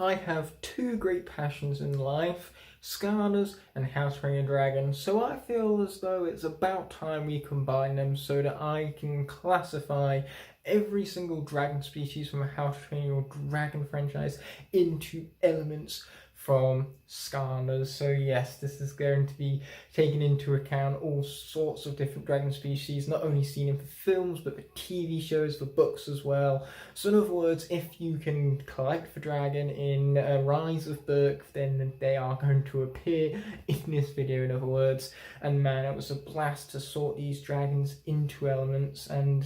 I have two great passions in life, Skylanders and How to Train a Dragon, so I feel as though it's about time we combine them so that I can classify every single dragon species from a How to Train Your Dragon franchise into elements from Skylanders. So yes, this is going to be taking into account all sorts of different dragon species, not only seen in films, but for TV shows, for books as well. So in other words, if you can collect the dragon in Rise of Berk, then they are going to appear in this video, in other words. And man, it was a blast to sort these dragons into elements. And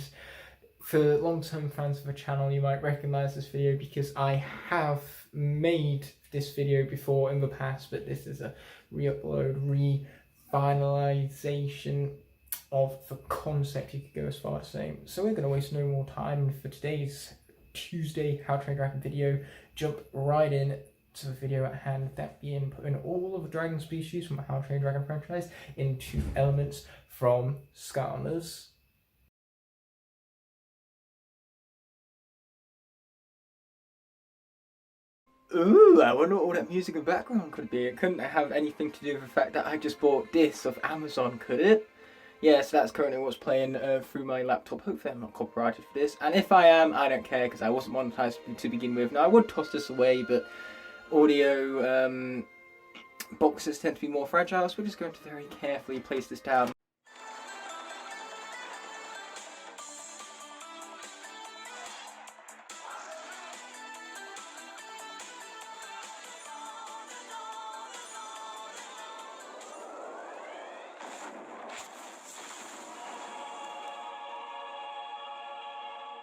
for long-term fans of the channel, you might recognise this video because I have made this video before in the past, but this is a re-upload, re-finalisation of the concept, you could go as far as saying. So we're going to waste no more time for today's Tuesday How to Train Dragon video. Jump right in to the video at hand, that being putting all of the dragon species from the How to Train Dragon franchise into elements from Skylanders. Ooh, I wonder what all that music in the background could be. It couldn't have anything to do with the fact that I just bought this off Amazon, could it? Yeah, so that's currently what's playing through my laptop. Hopefully I'm not copyrighted for this. And if I am, I don't care because I wasn't monetized to begin with. Now, I would toss this away, but audio boxes tend to be more fragile, so we're just going to very carefully place this down.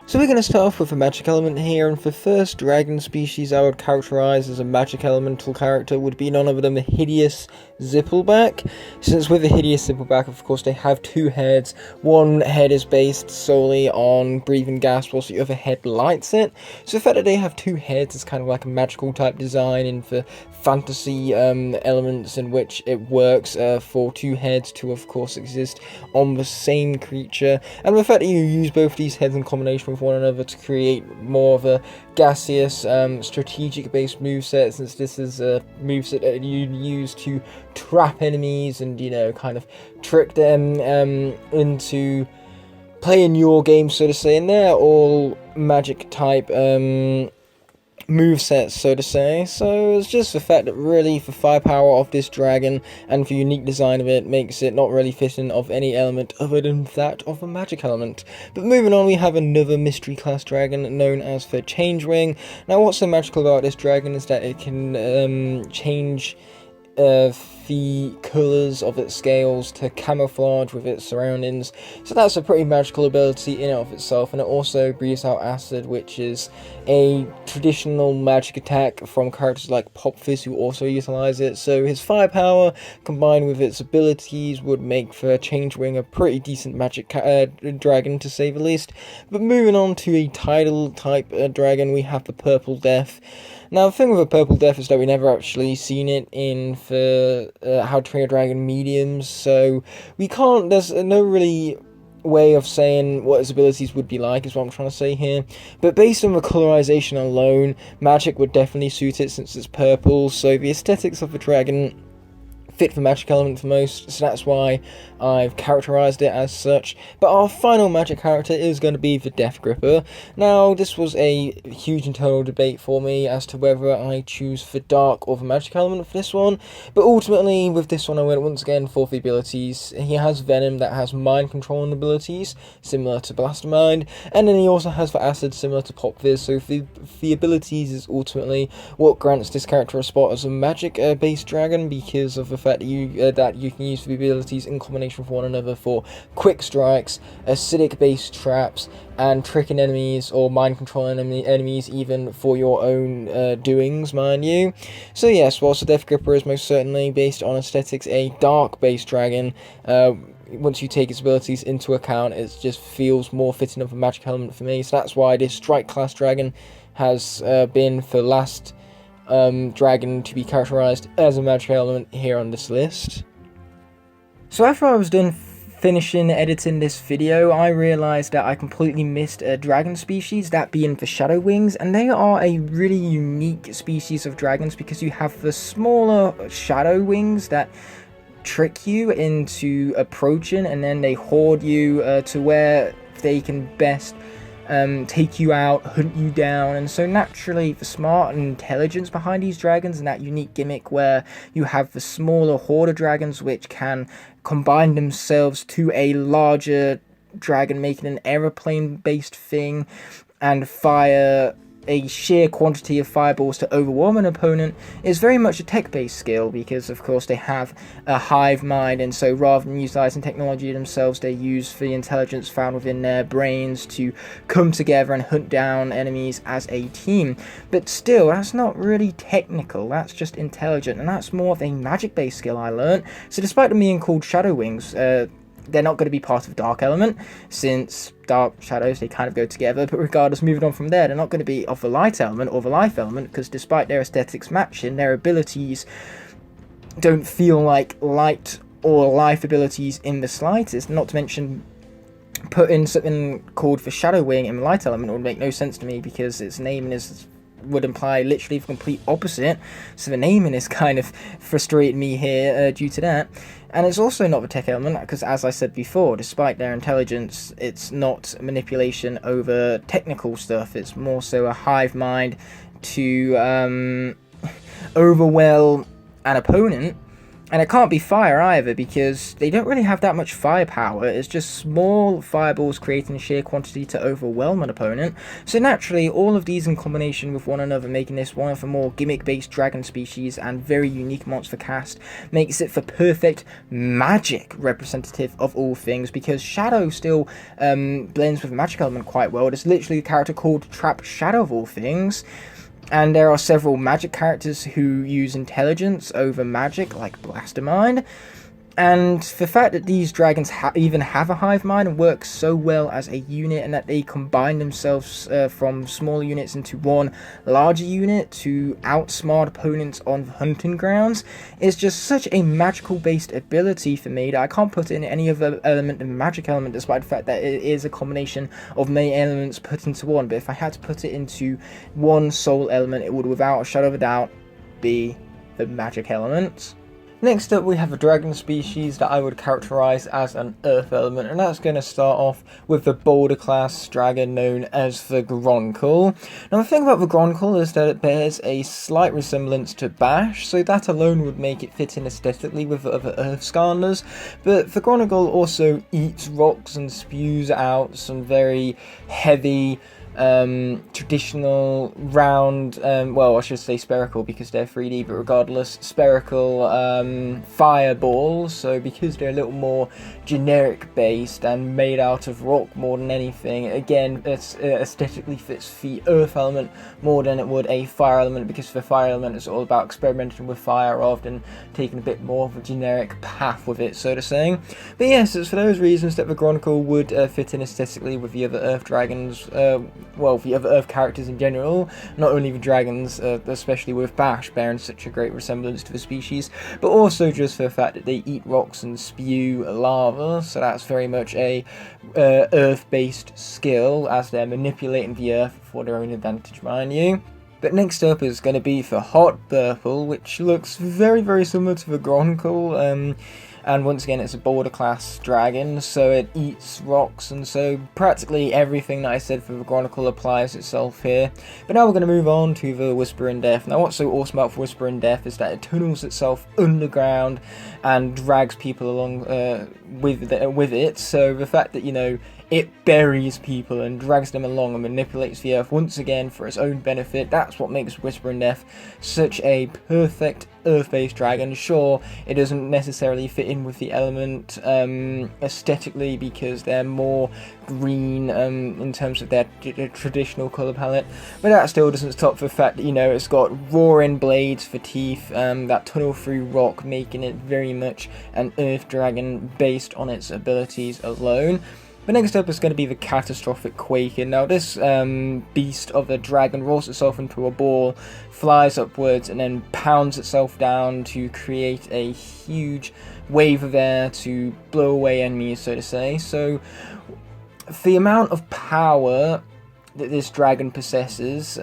So we're going to start off with a magic element here, and for first dragon species I would characterise as a magic elemental character would be none other than the Hideous Zippleback. Since with the Hideous Zippleback, of course, they have two heads. One head is based solely on breathing gas, whilst the other head lights it. So the fact that they have two heads is kind of like a magical type design, and for fantasy elements in which it works for two heads to, of course, exist on the same creature. And the fact that you use both these heads in combination with one another to create more of a gaseous, strategic-based moveset, since this is a moveset that you use to trap enemies and, you know, kind of trick them into playing your game, so to say. And they're all magic-type movesets, so to say. So it's just the fact that really the firepower of this dragon and the unique design of it makes it not really fitting of any element other than that of a magic element. But moving on, we have another mystery class dragon known as the Change Wing. Now what's so magical about this dragon is that it can change the colours of its scales to camouflage with its surroundings, so that's a pretty magical ability in and of itself. And it also breathes out acid, which is a traditional magic attack from characters like Pop Fizz, who also utilise it. So his firepower combined with its abilities would make for Change Wing a pretty decent magic dragon, to say the least. But moving on to a tidal type dragon, we have the Purple Death. Now, the thing with a Purple Death is that we never actually seen it in the How to Train a Dragon mediums, so we can't, there's no really way of saying what its abilities would be like, is what I'm trying to say here. But based on the colorization alone, magic would definitely suit it since it's purple, so the aesthetics of the dragon fit the magic element for most, so that's why I've characterised it as such. But our final magic character is going to be the Death Gripper. Now, this was a huge internal debate for me as to whether I choose the dark or the magic element for this one, but ultimately with this one I went once again for the abilities. He has Venom that has mind controlling abilities, similar to Blastermind, and then he also has the Acid, similar to Pop Fizz. So the abilities is ultimately what grants this character a spot as a magic based dragon, because of the fact that you can use the abilities in combination with one another for quick strikes, acidic based traps, and tricking enemies or mind controlling enemies even for your own doings, mind you. So yes, whilst the Death Gripper is most certainly based on aesthetics a dark based dragon, once you take its abilities into account, it just feels more fitting of a magic element for me. So that's why this Strike class dragon has been the last dragon to be characterized as a magic element here on this list. So after I was done finishing editing this video, I realised that I completely missed a dragon species, that being the Shadow Wings, and they are a really unique species of dragons because you have the smaller Shadow Wings that trick you into approaching, and then they hoard you to where they can best take you out, hunt you down. And so naturally the smart and intelligence behind these dragons and that unique gimmick where you have the smaller hoarder dragons which can combine themselves to a larger dragon, making an aeroplane based thing, and fire a sheer quantity of fireballs to overwhelm an opponent, is very much a tech-based skill because of course they have a hive mind, and so rather than utilizing technology themselves, they use the intelligence found within their brains to come together and hunt down enemies as a team. But still, that's not really technical, that's just intelligent, and that's more of a magic-based skill I learned. So despite them being called Shadow Wings, they're not going to be part of Dark Element, since Dark Shadows, they kind of go together, but regardless, moving on from there, they're not going to be of the Light Element or the Life Element, because despite their aesthetics matching, their abilities don't feel like Light or Life abilities in the slightest, not to mention putting something called the Shadow Wing in the Light Element would make no sense to me, because its naming would imply literally the complete opposite, so the naming is kind of frustrating me here due to that. And it's also not the tech element, because as I said before, despite their intelligence, it's not manipulation over technical stuff, it's more so a hive mind to overwhelm an opponent. And it can't be fire either, because they don't really have that much firepower. It's just small fireballs creating a sheer quantity to overwhelm an opponent. So naturally, all of these in combination with one another, making this one of the more gimmick-based dragon species and very unique monster cast, makes it the perfect magic representative of all things, because Shadow still blends with the magic element quite well. There's literally a character called Trap Shadow of all things. And there are several magic characters who use intelligence over magic, like Blastermind. And the fact that these dragons even have a hive mind and work so well as a unit, and that they combine themselves from smaller units into one larger unit to outsmart opponents on hunting grounds, is just such a magical based ability for me that I can't put it in any other element than magic element, despite the fact that it is a combination of many elements put into one. But if I had to put it into one sole element, it would without a shadow of a doubt be the magic element. Next up, we have a dragon species that I would characterize as an earth element, and that's going to start off with the boulder class dragon known as the Gronsicle. Now the thing about the Gronsicle is that it bears a slight resemblance to Bash, so that alone would make it fit in aesthetically with the other earth Skylanders, but the Gronsicle also eats rocks and spews out some very heavy traditional round, well, I should say spherical because they're 3D, but regardless, spherical fireballs. So because they're a little more generic based and made out of rock more than anything, again, it aesthetically fits the earth element more than it would a fire element, because the fire element is all about experimenting with fire rather than taking a bit more of a generic path with it, so to say. But yes, it's for those reasons that the Gronsicle would fit in aesthetically with the other earth dragons, well, the other earth characters in general, not only the dragons, especially with Bash bearing such a great resemblance to the species, but also just for the fact that they eat rocks and spew lava, so that's very much a earth-based skill, as they're manipulating the earth for their own advantage, mind you. But next up is going to be for Hot Purple, which looks very, very similar to the Gronsicle, and once again it's a boulder class dragon, so it eats rocks, and so practically everything that I said for the Gronsicle applies itself here. But now we're going to move on to the Whispering Death. Now what's so awesome about Whispering Death is that it tunnels itself underground and drags people along with it, so the fact that, you know, it buries people and drags them along and manipulates the earth once again for its own benefit, that's what makes Whispering Death such a perfect earth-based dragon. Sure, it doesn't necessarily fit in with the element aesthetically because they're more green in terms of their traditional colour palette, but that still doesn't stop the fact that, you know, it's got roaring blades for teeth that tunnel through rock, making it very much an earth dragon based on its abilities alone. But next up is going to be the Catastrophic Quake. And now this beast of a dragon rolls itself into a ball, flies upwards, and then pounds itself down to create a huge wave of air to blow away enemies, so to say. So the amount of power that this dragon possesses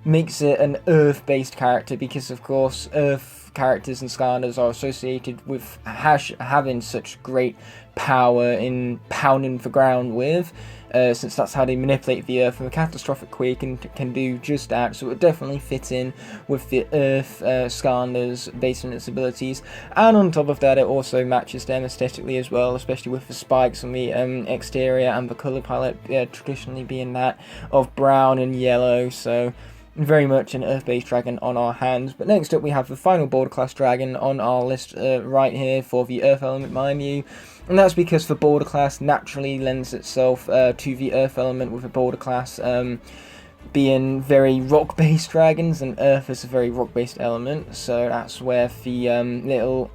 makes it an earth-based character, because of course earth characters in Skylanders are associated with having such great power in pounding the ground with, since that's how they manipulate the earth, and the Catastrophic Quake can do just that. So it would definitely fit in with the earth Skylanders based on its abilities, and on top of that it also matches them aesthetically as well, especially with the spikes on the exterior and the colour palette traditionally being that of brown and yellow. So very much an earth-based dragon on our hands. But next up we have the final Border Class dragon on our list right here for the earth element, mind you. And that's because the Border Class naturally lends itself to the earth element, with the Border Class being very rock-based dragons, and earth is a very rock-based element. So that's where the little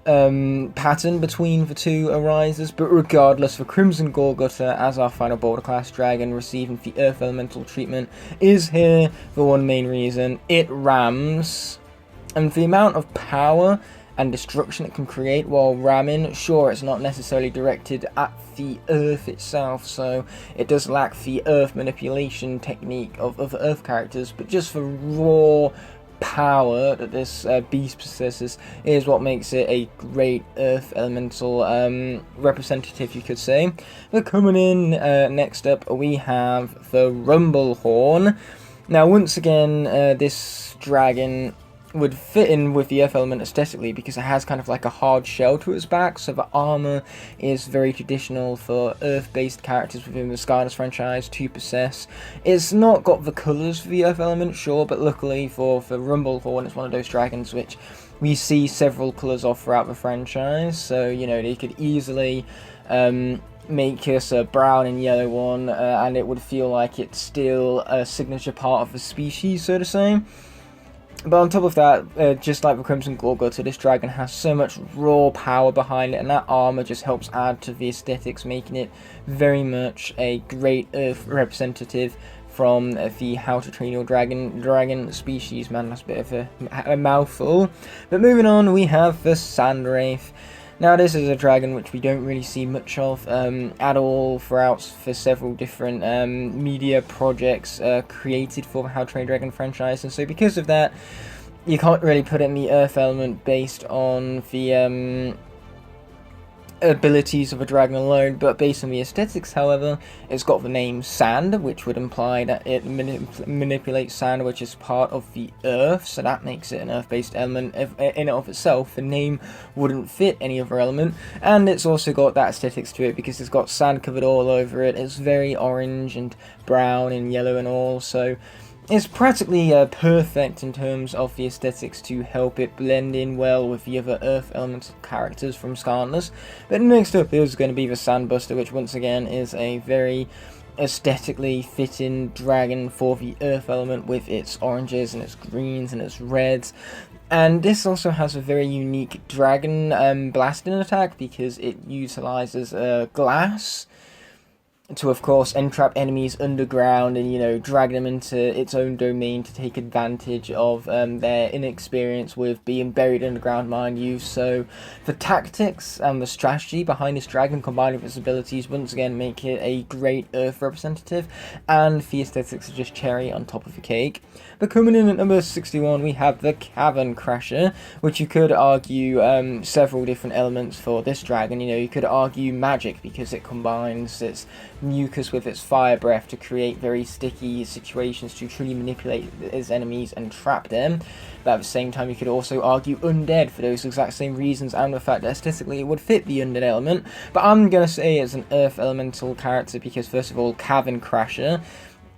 pattern between the two arises. But regardless, the Crimson Gorgutter as our final Border Class dragon receiving the earth elemental treatment is here for one main reason: it rams. And the amount of power and destruction it can create while ramming, sure, it's not necessarily directed at the earth itself, so it does lack the earth manipulation technique of earth characters, but just the raw power that this beast possesses is what makes it a great earth elemental representative, you could say. But coming in next up we have the Rumblehorn. Now once again this dragon would fit in with the earth element aesthetically, because it has kind of like a hard shell to its back, so the armor is very traditional for earth-based characters within the Skylanders franchise to possess. It's not got the colours for the earth element, sure, but luckily for Rumblehorn, it's one of those dragons which we see several colours of throughout the franchise, so you know they could easily make us a brown and yellow one, and it would feel like it's still a signature part of the species, so to say. But on top of that, just like the Crimson Gorgutter, this dragon has so much raw power behind it, and that armor just helps add to the aesthetics, making it very much a great earth representative from the How to Train Your Dragon species. Man, that's a bit of a mouthful. But moving on, we have the Sand Wraith. Now this is a dragon which we don't really see much of at all throughout for several different media projects created for the How to Train Your Dragon franchise, and so because of that you can't really put it in the earth element based on the abilities of a dragon alone. But based on the aesthetics, however, it's got the name Sand, which would imply that it manipulates sand, which is part of the earth, so that makes it an earth-based element in and of itself. The name wouldn't fit any other element, and it's also got that aesthetics to it because it's got sand covered all over it. It's very orange and brown and yellow and all, so it's practically perfect in terms of the aesthetics to help it blend in well with the other earth elemental characters from Skylanders. But next up is going to be the Sandbuster, which once again is a very aesthetically fitting dragon for the earth element, with its oranges and its greens and its reds. And this also has a very unique dragon blasting attack, because it utilizes glass to, of course, entrap enemies underground and, you know, drag them into its own domain to take advantage of their inexperience with being buried underground, mind you. So the tactics and the strategy behind this dragon, combined with its abilities, once again make it a great earth representative, and the aesthetics are just cherry on top of the cake. But coming in at number 61, we have the Cavern Crasher, which you could argue several different elements for this dragon. You know, you could argue magic, because it combines its mucus with its fire breath to create very sticky situations to truly manipulate its enemies and trap them. But at the same time, you could also argue undead for those exact same reasons, and the fact that aesthetically it would fit the undead element. But I'm going to say it's an earth elemental character because, first of all, Cavern Crasher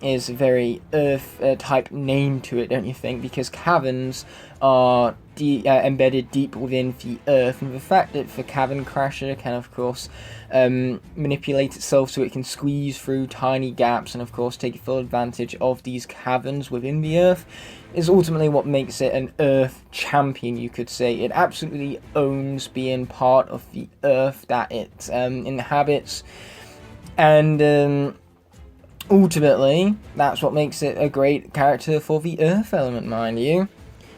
is a very earth type name to it, don't you think? Because caverns are embedded deep within the earth, and the fact that the Cavern Crasher can of course manipulate itself so it can squeeze through tiny gaps and of course take full advantage of these caverns within the earth is ultimately what makes it an earth champion, you could say. It absolutely owns being part of the earth that it inhabits, and ultimately that's what makes it a great character for the earth element, mind you.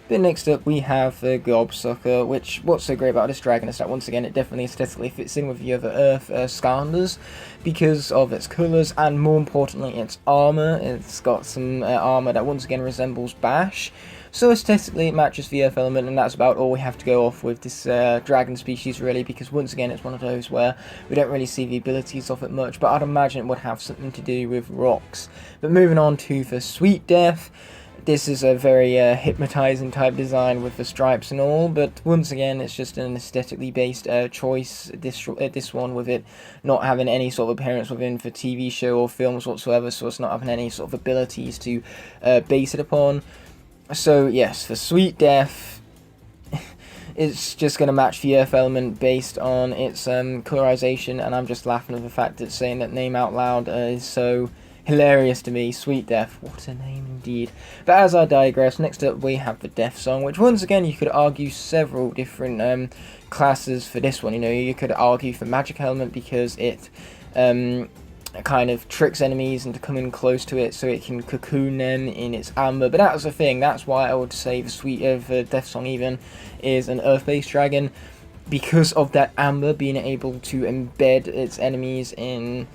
But next up we have the Glob Sucker, which, what's so great about this dragon is that once again it definitely aesthetically fits in with the other Earth Skylanders because of its colours and more importantly its armour. It's got some armour that once again resembles Bash, so aesthetically it matches the Earth element, and that's about all we have to go off with this dragon species really, because once again it's one of those where we don't really see the abilities of it much, but I'd imagine it would have something to do with rocks. But moving on to the Sweet Death. This is a very hypnotizing type design with the stripes and all, but once again it's just an aesthetically based choice, this one, with it not having any sort of appearance within the TV show or films whatsoever, so it's not having any sort of abilities to base it upon. So yes, the Sweet Death, it's just going to match the Earth element based on its colorization, and I'm just laughing at the fact that saying that name out loud is so hilarious to me. Sweet Death, what a name indeed. But as I digress, next up we have the Death Song, which once again you could argue several different classes for this one. You know, you could argue for Magic Element because it kind of tricks enemies into coming close to it so it can cocoon them in its amber, but that's the thing, that's why I would say the Death Song even is an Earth-based dragon, because of that amber being able to embed its enemies in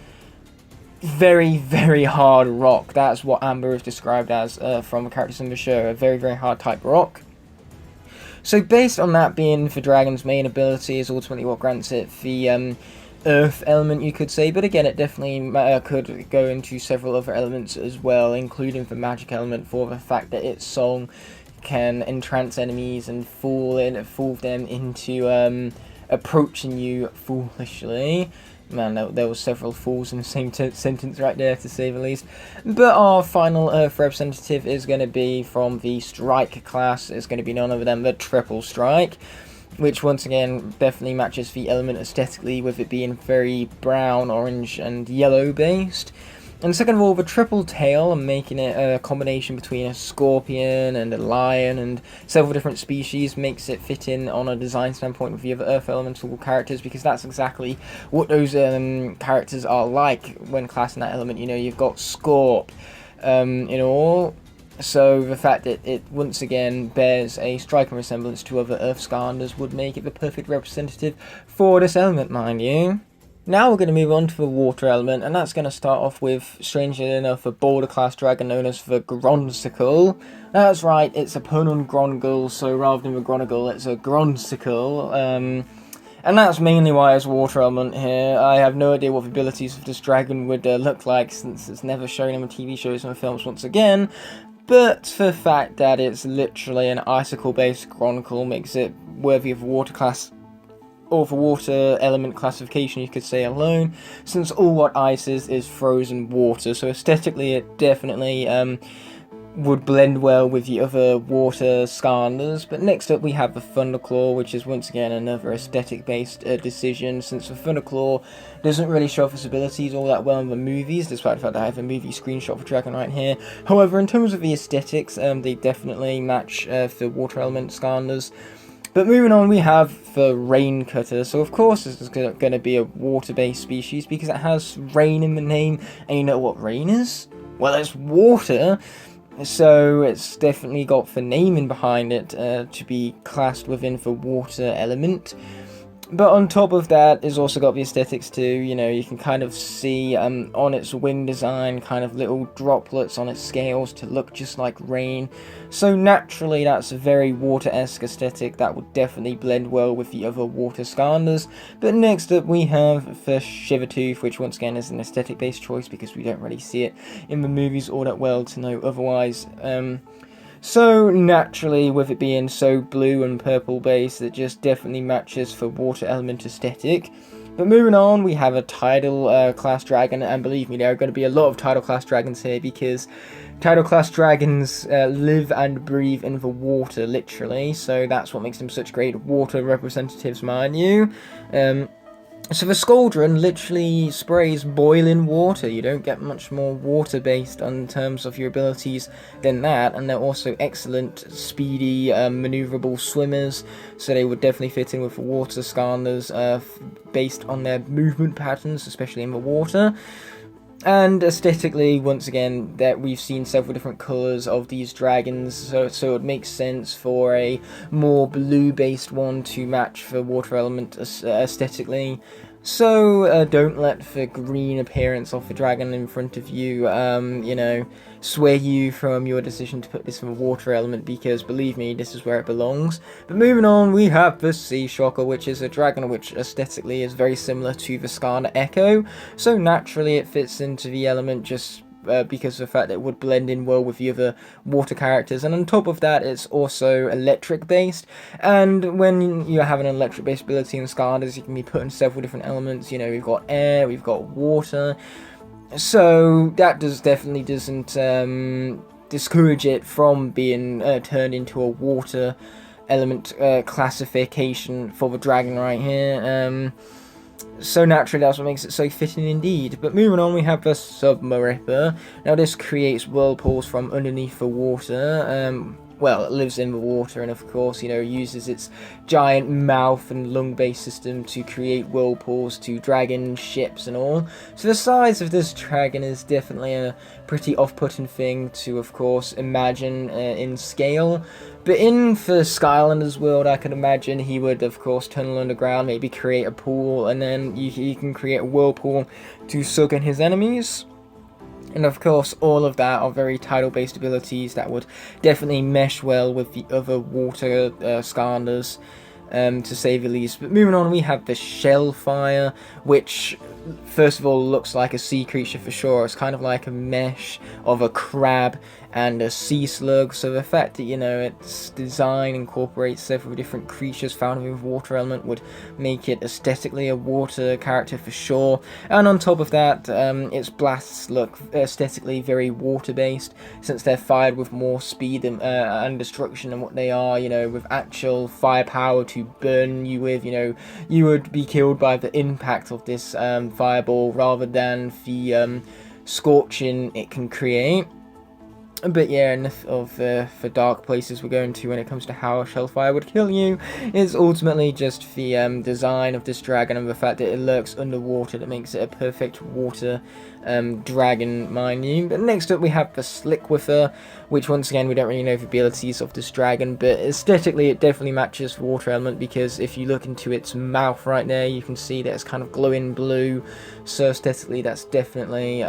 very, very hard rock. That's what amber is described as from the characters in the show, a very, very hard type rock. So based on that being the dragon's main ability is ultimately what grants it the earth element, you could say, but again it definitely could go into several other elements as well, including the magic element, for the fact that its song can entrance enemies and fool them into approaching you foolishly. Man, there was several fools in the same sentence right there, to say the least. But our final Earth representative is going to be from the Strike class. It's going to be none other than the Triple Strike, which once again definitely matches the element aesthetically, with it being very brown, orange and yellow based. And second of all, the Triple Tail, and making it a combination between a scorpion and a lion and several different species, makes it fit in on a design standpoint with the other Earth Elemental characters, because that's exactly what those characters are like when classing that element. You know, you've got Scorp in all, so the fact that it once again bears a striking resemblance to other Earth Skylanders would make it the perfect representative for this element, mind you. Now we're going to move on to the water element, and that's going to start off with, strangely enough, a border class dragon known as the Gronsicle. That's right, it's a pun on Grongle, so rather than a Gronigle, it's a Gronsicle. And that's mainly why it's water element here. I have no idea what the abilities of this dragon would look like, since it's never shown in the TV shows and films once again. But the fact that it's literally an icicle-based Gronicle makes it worthy of water class, or for water element classification, you could say, alone, since all what ice is frozen water, so aesthetically it definitely would blend well with the other water Skylanders. But next up we have the Thunderclaw, which is once again another aesthetic based decision, since the Thunderclaw doesn't really show off its abilities all that well in the movies, despite the fact that I have a movie screenshot for Dragon right here. However, in terms of the aesthetics, they definitely match the water element Skylanders. But moving on, we have the Rain Cutter. So of course this is going to be a water-based species because it has rain in the name, and you know what rain is? Well, it's water, so it's definitely got the naming behind it to be classed within the water element. But on top of that, it's also got the aesthetics too. You know, you can kind of see on its wing design kind of little droplets on its scales to look just like rain. So naturally, that's a very water-esque aesthetic that would definitely blend well with the other water Skylanders. But next up, we have the Shiver Tooth, which once again is an aesthetic-based choice because we don't really see it in the movies all that well to know otherwise. So naturally, with it being so blue and purple based, it just definitely matches for water element aesthetic. But moving on, we have a Tidal class dragon, and believe me, there are going to be a lot of Tidal class dragons here, because Tidal class dragons live and breathe in the water, literally, so that's what makes them such great water representatives, mind you. So the Scoldron literally sprays boiling water. You don't get much more water based in terms of your abilities than that, and they're also excellent, speedy, maneuverable swimmers, so they would definitely fit in with the water Skylanders based on their movement patterns, especially in the water. And aesthetically, once again, that we've seen several different colours of these dragons, so it makes sense for a more blue-based one to match the water element aesthetically. So don't let the green appearance of the dragon in front of you, you know, sway you from your decision to put this in the water element, because believe me, this is where it belongs. But moving on, we have the Sea Shocker, which is a dragon which aesthetically is very similar to the Skarner Echo, so naturally it fits into the element just because of the fact that it would blend in well with the other water characters. And on top of that, it's also electric based, and when you have an electric based ability in Skylanders, you can be put in several different elements. You know, we've got air, we've got water, so that definitely doesn't discourage it from being turned into a water element classification for the dragon right here. So naturally, that's what makes it so fitting indeed. But moving on, we have the Submariner. Now this creates whirlpools from underneath the water. Well, it lives in the water, and of course, you know, uses its giant mouth and lung-based system to create whirlpools to dragon ships and all. So the size of this dragon is definitely a pretty off-putting thing to, of course, imagine in scale. But in the Skylanders world, I can imagine he would, of course, tunnel underground, maybe create a pool, and then he can create a whirlpool to suck in his enemies. And of course, all of that are very tidal-based abilities that would definitely mesh well with the other water Skylanders, to say the least. But moving on, we have the Shellfire, which first of all looks like a sea creature for sure. It's kind of like a mesh of a crab and a sea slug, so the fact that, you know, its design incorporates several different creatures found within the water element would make it aesthetically a water character for sure. And on top of that, its blasts look aesthetically very water based, since they're fired with more speed and destruction than what they are, you know, with actual firepower to burn you with. You know, you would be killed by the impact of this fireball rather than the scorching it can create. But yeah, enough of the dark places we're going to when it comes to how Shellfire would kill you. It's ultimately just the design of this dragon and the fact that it lurks underwater that makes it a perfect water dragon, mind you. But next up we have the Slickwiffer, which once again we don't really know the abilities of this dragon, but aesthetically it definitely matches the water element, because if you look into its mouth right there, you can see that it's kind of glowing blue, so aesthetically that's definitely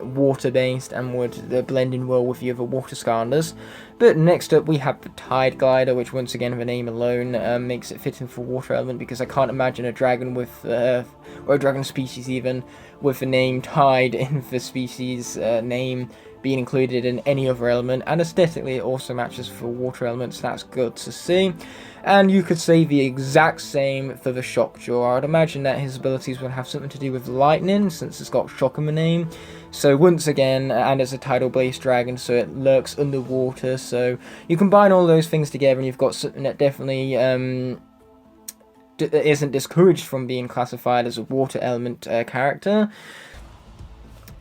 water based and would blend in well with the other water Skylanders. But next up we have the Tide Glider, which once again the name alone makes it fit in for water element, because I can't imagine a dragon with, or a dragon species even, with the name Tide in the species name being included in any other element, and aesthetically it also matches for water elements, so that's good to see. And you could say the exact same for the Shockjaw. I'd imagine that his abilities would have something to do with lightning, since it's got shock in the name. So once again, and it's a tidal based dragon, so it lurks underwater, so you combine all those things together and you've got something that definitely isn't discouraged from being classified as a water element character.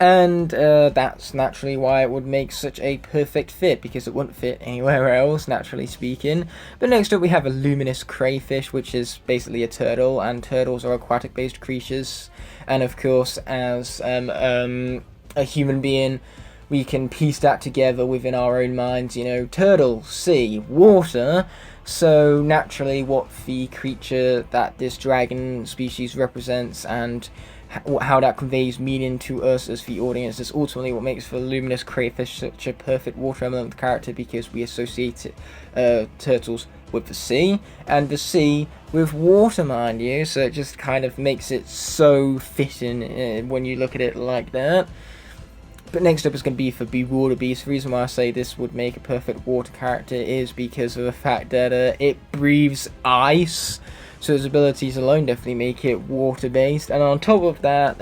And that's naturally why it would make such a perfect fit, because it wouldn't fit anywhere else, naturally speaking. But next up we have a Luminous Crayfish, which is basically a turtle, and turtles are aquatic based creatures, and of course as a human being we can piece that together within our own minds, you know, turtle, sea, water. So naturally what the creature that this dragon species represents and how that conveys meaning to us as the audience is ultimately what makes the Luminous Crayfish such a perfect water element character, because we associate turtles with the sea, and the sea with water, mind you, so it just kind of makes it so fitting when you look at it like that. But next up is going to be for Bewilder Beast. The reason why I say this would make a perfect water character is because of the fact that it breathes ice. so his abilities alone definitely make it water based. And on top of that,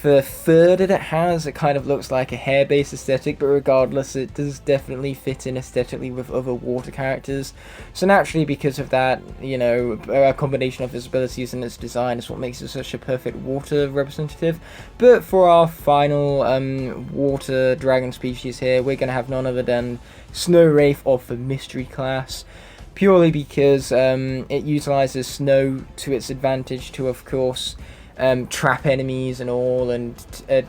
the fur that it has, it kind of looks like a hair-based aesthetic, but regardless, it does definitely fit in aesthetically with other water characters. So naturally, because of that, you know, a combination of its abilities and its design is what makes it such a perfect water representative. But for our final water dragon species here, we're going to have none other than Snow Wraith of the Mystery class. Purely because it utilizes snow to its advantage to, of course, trap enemies and all, and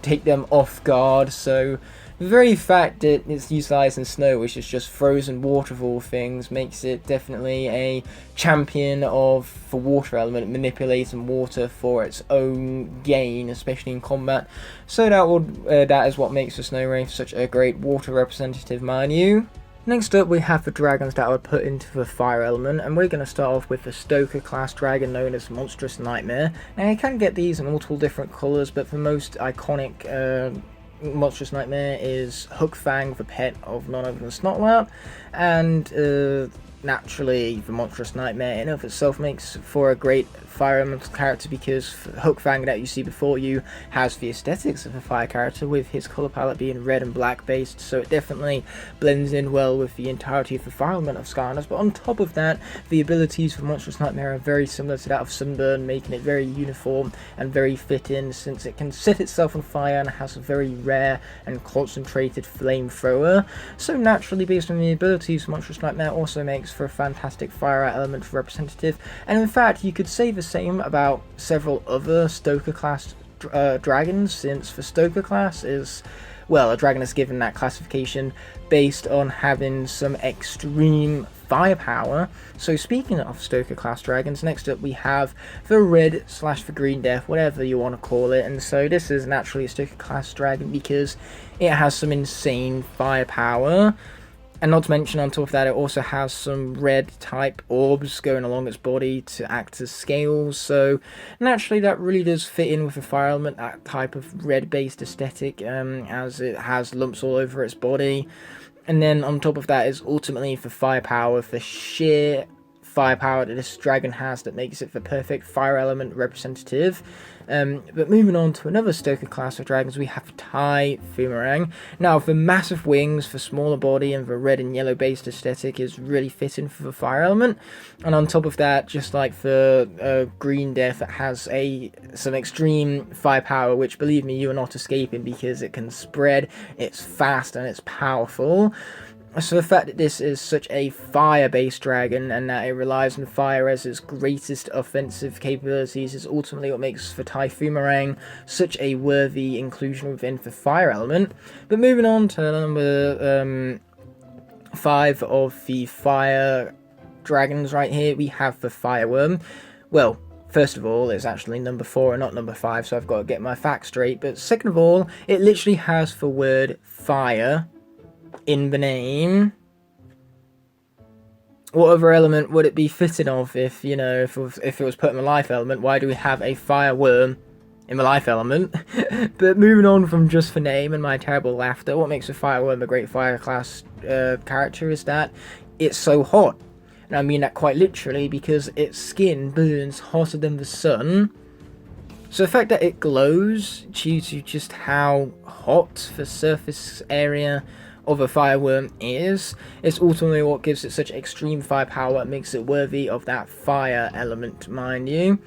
take them off guard. So the very fact that it's utilizing snow, which is just frozen water of all things, makes it definitely a champion of the water element, manipulating water for its own gain, especially in combat. So that is what makes the Snow Wraith such a great water representative, mind you. Next up, we have the dragons that I would put into the fire element, and we're going to start off with the Stoker class dragon known as Monstrous Nightmare. Now you can get these in multiple different colours, but the most iconic Monstrous Nightmare is Hook Fang, the pet of none other than Snotlout, and naturally the Monstrous Nightmare in of itself makes for a great fire elemental character, because Hook Fang that you see before you has the aesthetics of a fire character, with his colour palette being red and black based, so it definitely blends in well with the entirety of the fire element of Skylanders. But on top of that, the abilities for Monstrous Nightmare are very similar to that of Sunburn, making it very uniform and very fitting, since it can set itself on fire and has a very rare and concentrated flamethrower. So naturally, based on the abilities, Monstrous Nightmare also makes for a fantastic fire element representative. And in fact, you could say the same about several other Stoker class dragons, since the Stoker class is, well, a dragon is given that classification based on having some extreme firepower. So speaking of Stoker class dragons, next up we have the red / the green death, whatever you want to call it. And so this is naturally a Stoker class dragon because it has some insane firepower. And not to mention, on top of that, it also has some red type orbs going along its body to act as scales. So naturally, that really does fit in with the fire element, that type of red based aesthetic, as it has lumps all over its body. And then on top of that is ultimately the firepower, the sheer firepower that this dragon has that makes it the perfect fire element representative. But moving on to another Stoker class of dragons, we have Meringue. Now, the massive wings, the smaller body, and the red and yellow based aesthetic is really fitting for the fire element. And on top of that, just like the green death, it has some extreme firepower, which, believe me, you are not escaping, because it can spread, it's fast, and it's powerful. So the fact that this is such a fire-based dragon, and that it relies on fire as its greatest offensive capabilities, is ultimately what makes the Meringue such a worthy inclusion within the fire element. But moving on to number 5 of the fire dragons right here, we have the Fireworm. Well, first of all, it's actually number 4 and not number 5, so I've got to get my facts straight. But second of all, it literally has the word fire in the name. What other element would it be fitting of if, you know, if it was put in the life element? Why do we have a fireworm in the life element? But moving on from just the name and my terrible laughter, what makes a fireworm a great fire class character is that it's so hot. And I mean that quite literally, because its skin burns hotter than the sun. So the fact that it glows due to just how hot the surface area of a fireworm is ultimately what gives it such extreme firepower, makes it worthy of that fire element, mind you.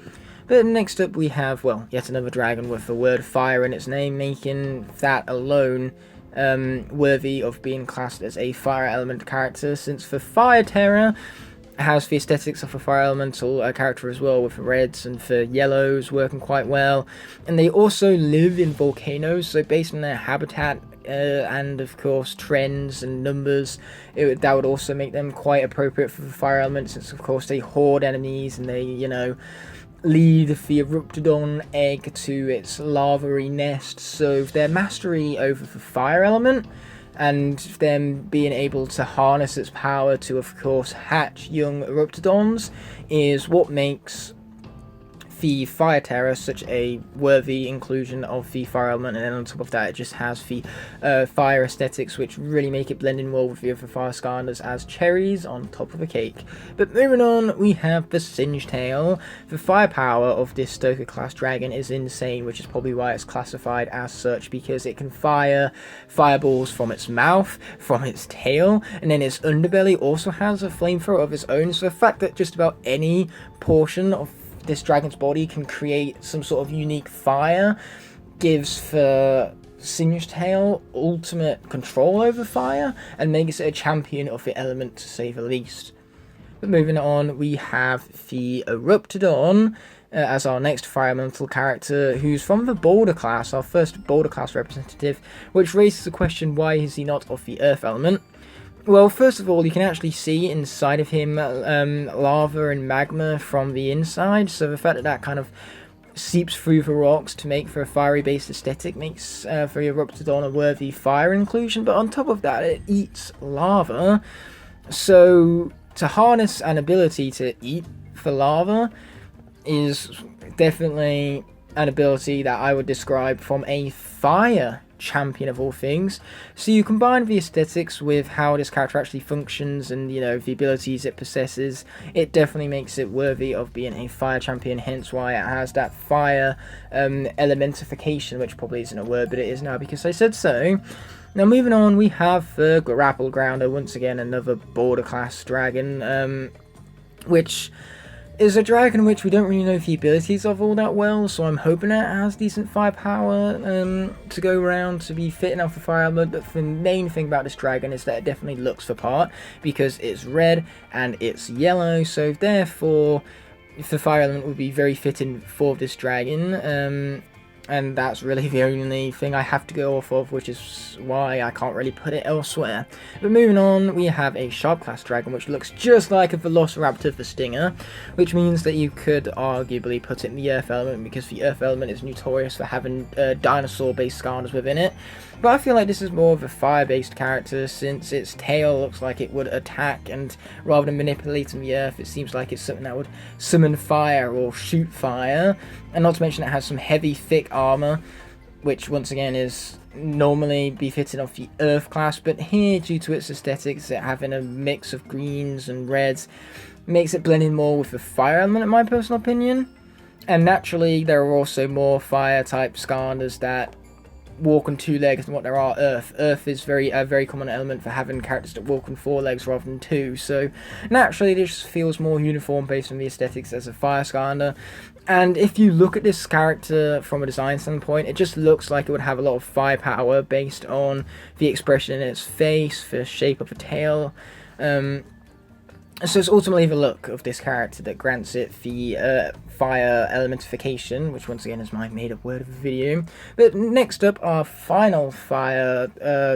But next up we have, well, yet another dragon with the word fire in its name, making that alone worthy of being classed as a fire element character, since the Fire Terror has the aesthetics of a fire elemental character as well, with the reds and the yellows working quite well. And they also live in volcanoes, so based on their habitat and of course trends and numbers, that would also make them quite appropriate for the fire element, since of course they hoard enemies and they, you know, lead the Erupted egg to its larvae nest. So their mastery over the fire element and them being able to harness its power to of course hatch young Eruptedons is what makes the Fire Terror such a worthy inclusion of the Fire element, and then on top of that it just has the Fire aesthetics, which really make it blend in well with the other Fire Skylanders as cherries on top of a cake. But moving on, we have the Singe Tail. The firepower of this Stoker class dragon is insane, which is probably why it's classified as such, because it can fire fireballs from its mouth, from its tail, and then its underbelly also has a flamethrower of its own. So the fact that just about any portion of this dragon's body can create some sort of unique fire gives the Singe Tail ultimate control over fire and makes it a champion of the element, to say the least. But moving on, we have the Erupted as our next fire elemental character, who's from the Boulder class, our first Boulder class representative, which raises the question, why is he not of the Earth element? Well, first of all, you can actually see inside of him lava and magma from the inside, so the fact that that kind of seeps through the rocks to make for a fiery based aesthetic makes for Erupted a worthy fire inclusion. But on top of that, it eats lava, so to harness an ability to eat the lava is definitely an ability that I would describe from a fire champion of all things. So you combine the aesthetics with how this character actually functions and, you know, the abilities it possesses, it definitely makes it worthy of being a fire champion, hence why it has that fire elementification, which probably isn't a word, but it is now because I said so. Now moving on, we have the Grapple Grounder, once again another Border class dragon, which is a dragon which we don't really know the abilities of all that well, so I'm hoping it has decent firepower to go around to be fit enough for fire element. But the main thing about this dragon is that it definitely looks the part, because it's red and it's yellow, so therefore the fire element would be very fitting for this dragon. And that's really the only thing I have to go off of, which is why I can't really put it elsewhere. But moving on, we have a Sharp class dragon, which looks just like a Velociraptor for Stinger, which means that you could arguably put it in the Earth element, because the Earth element is notorious for having dinosaur-based Skylanders within it. But I feel like this is more of a fire-based character, since its tail looks like it would attack, and rather than manipulating the Earth, it seems like it's something that would summon fire or shoot fire. And not to mention it has some heavy, thick armor, which once again is normally befitting of the Earth class, but here, due to its aesthetics, it having a mix of greens and reds, makes it blend in more with the fire element, in my personal opinion. And naturally, there are also more fire-type Skylanders that walk on 2 legs than what there are Earth. Earth is a very common element for having characters that walk on 4 legs rather than 2, so naturally this feels more uniform based on the aesthetics as a fire Skylander. And if you look at this character from a design standpoint, it just looks like it would have a lot of firepower based on the expression in its face, the shape of the tail. So it's ultimately the look of this character that grants it the fire elementification, which once again is my made-up word of the video. But next up, our final fire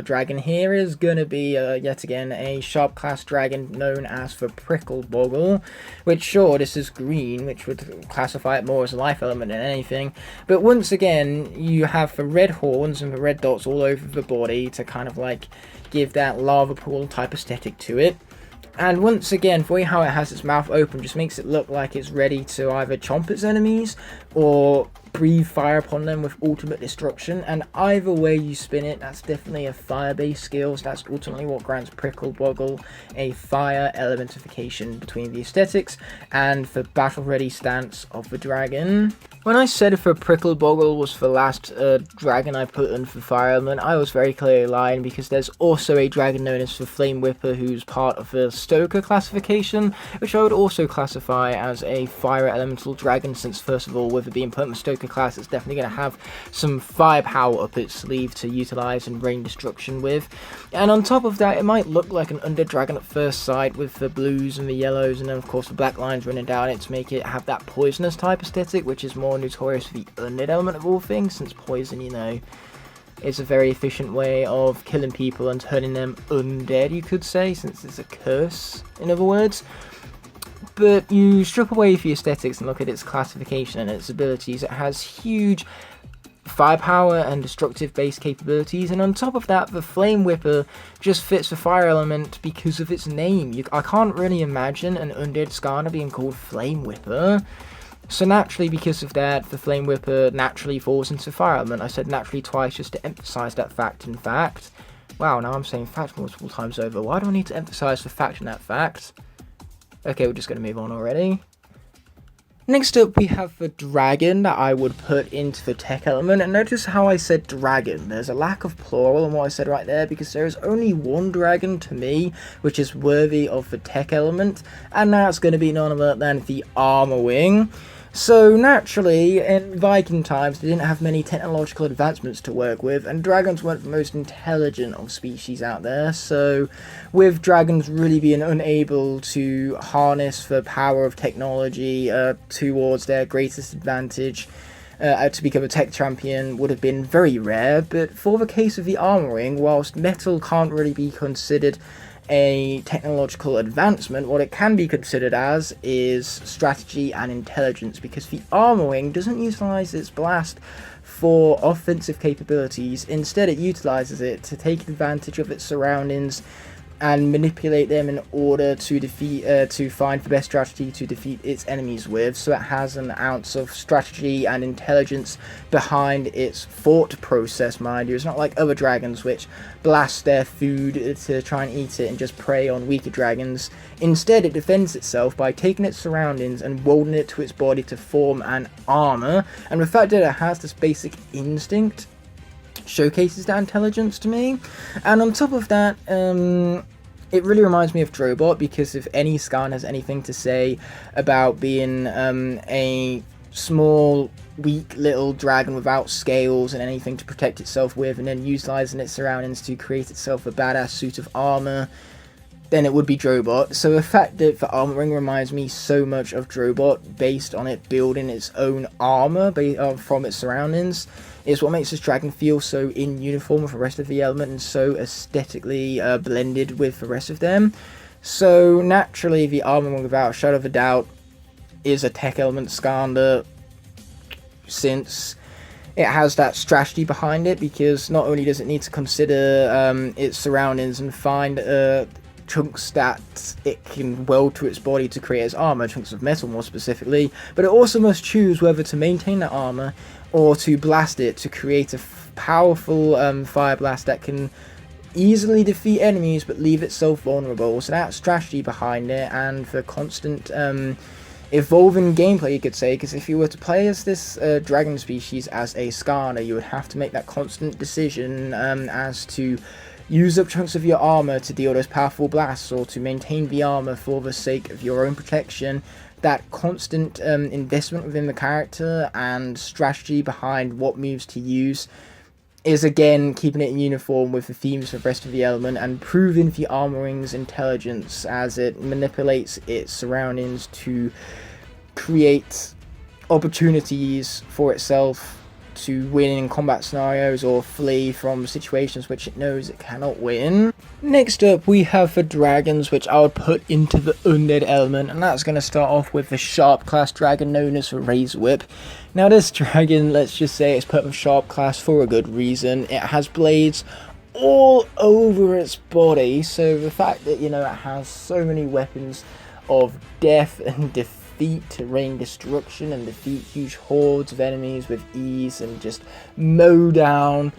dragon here is going to be yet again a Sharp class dragon known as the Prickle Boggle, which sure, this is green, which would classify it more as a life element than anything. But once again, you have the red horns and the red dots all over the body to kind of like give that lava pool type aesthetic to it. And once again, the way how it has its mouth open just makes it look like it's ready to either chomp its enemies or breathe fire upon them with ultimate destruction. And either way you spin it, that's definitely a fire-based skills. That's ultimately what grants Prickle Boggle a fire elementification between the aesthetics and the battle-ready stance of the dragon. When I said if a Prickle Boggle was the last dragon I put in for fire element, I was very clearly lying, because there's also a dragon known as the Flame Whipper who's part of the Stoker classification, which I would also classify as a fire elemental dragon, since first of all, with it being put in the Stoker class, it's definitely going to have some firepower up its sleeve to utilize and rain destruction with. And on top of that, it might look like an undead dragon at first sight, with the blues and the yellows and then of course the black lines running down it to make it have that poisonous type aesthetic, which is more notorious for the undead element of all things, since poison, you know, is a very efficient way of killing people and turning them undead, you could say, since it's a curse, in other words. But you strip away the aesthetics and look at its classification and its abilities. It has huge firepower and destructive base capabilities, and on top of that, the Flame Whipper just fits the fire element because of its name. I can't really imagine an undead Skylander being called Flame Whipper. So naturally, because of that, the Flame Whipper naturally falls into Fire Element. I said naturally twice just to emphasize that fact, in fact. Wow, now I'm saying fact multiple times over. Why do I need to emphasize the fact in that fact? Okay, we're just going to move on already. Next up, we have the dragon that I would put into the tech element. And notice how I said dragon. There's a lack of plural in what I said right there, because there is only one dragon to me, which is worthy of the tech element. And that's going to be none other than the Armor Wing. So naturally, in Viking times, they didn't have many technological advancements to work with, and dragons weren't the most intelligent of species out there. So with dragons really being unable to harness the power of technology towards their greatest advantage, to become a tech champion would have been very rare. But for the case of the Armor Wing, whilst metal can't really be considered a technological advancement, what it can be considered as is strategy and intelligence, because the Armor Wing doesn't utilize its blast for offensive capabilities. Instead, it utilizes it to take advantage of its surroundings and manipulate them in order to find the best strategy to defeat its enemies with. So it has an ounce of strategy and intelligence behind its thought process, mind you. It's not like other dragons which blast their food to try and eat it and just prey on weaker dragons. Instead, it defends itself by taking its surroundings and welding it to its body to form an armor. And the fact that it has this basic instinct showcases that intelligence to me. And on top of that, it really reminds me of Drobot, because if any Scan has anything to say about being a small, weak little dragon without scales and anything to protect itself with, and then utilizing its surroundings to create itself a badass suit of armor, then it would be Drobot. So the fact that the Armor Ring reminds me so much of Drobot, based on it building its own armor from its surroundings, is what makes this dragon feel so in uniform with the rest of the element and so aesthetically blended with the rest of them. So naturally, the Armor Ring, without a shadow of a doubt, is a tech element Skander, since it has that strategy behind it, because not only does it need to consider its surroundings and find chunks that it can weld to its body to create its armor, chunks of metal more specifically, but it also must choose whether to maintain that armor or to blast it to create a powerful fire blast that can easily defeat enemies but leave itself vulnerable. So that strategy behind it, and the constant evolving gameplay, you could say, because if you were to play as this dragon species as a Skarner, you would have to make that constant decision as to use up chunks of your armor to deal those powerful blasts, or to maintain the armor for the sake of your own protection. That constant investment within the character and strategy behind what moves to use is again keeping it in uniform with the themes of the rest of the element, and proving the Armor Ring's intelligence as it manipulates its surroundings to create opportunities for itself to win in combat scenarios or flee from situations which it knows it cannot win. Next up, we have the dragons, which I would put into the undead element, and that's going to start off with the sharp class dragon known as the Razor Whip. Now this dragon, let's just say it's put in sharp class for a good reason. It has blades all over its body, so the fact that, you know, it has so many weapons of death and defeat to rain destruction and defeat huge hordes of enemies with ease, and just mow down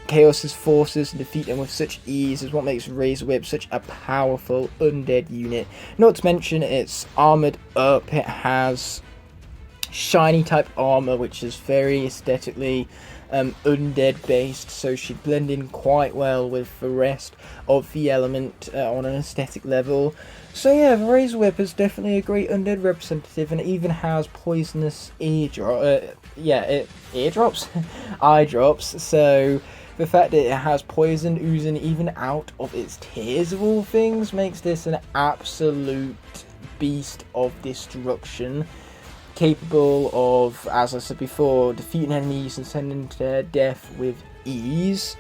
Chaos's forces and defeat them with such ease, is what makes Razor Whip such a powerful undead unit. Not to mention it's armored up, it has shiny type armor which is very aesthetically undead based, so she'd blend in quite well with the rest of the element on an aesthetic level. So yeah, the Razor Whip is definitely a great undead representative, and it even has poisonous eardrops, eye drops, so the fact that it has poison oozing even out of its tears of all things makes this an absolute beast of destruction, capable of, as I said before, defeating enemies and sending them to their death with ease.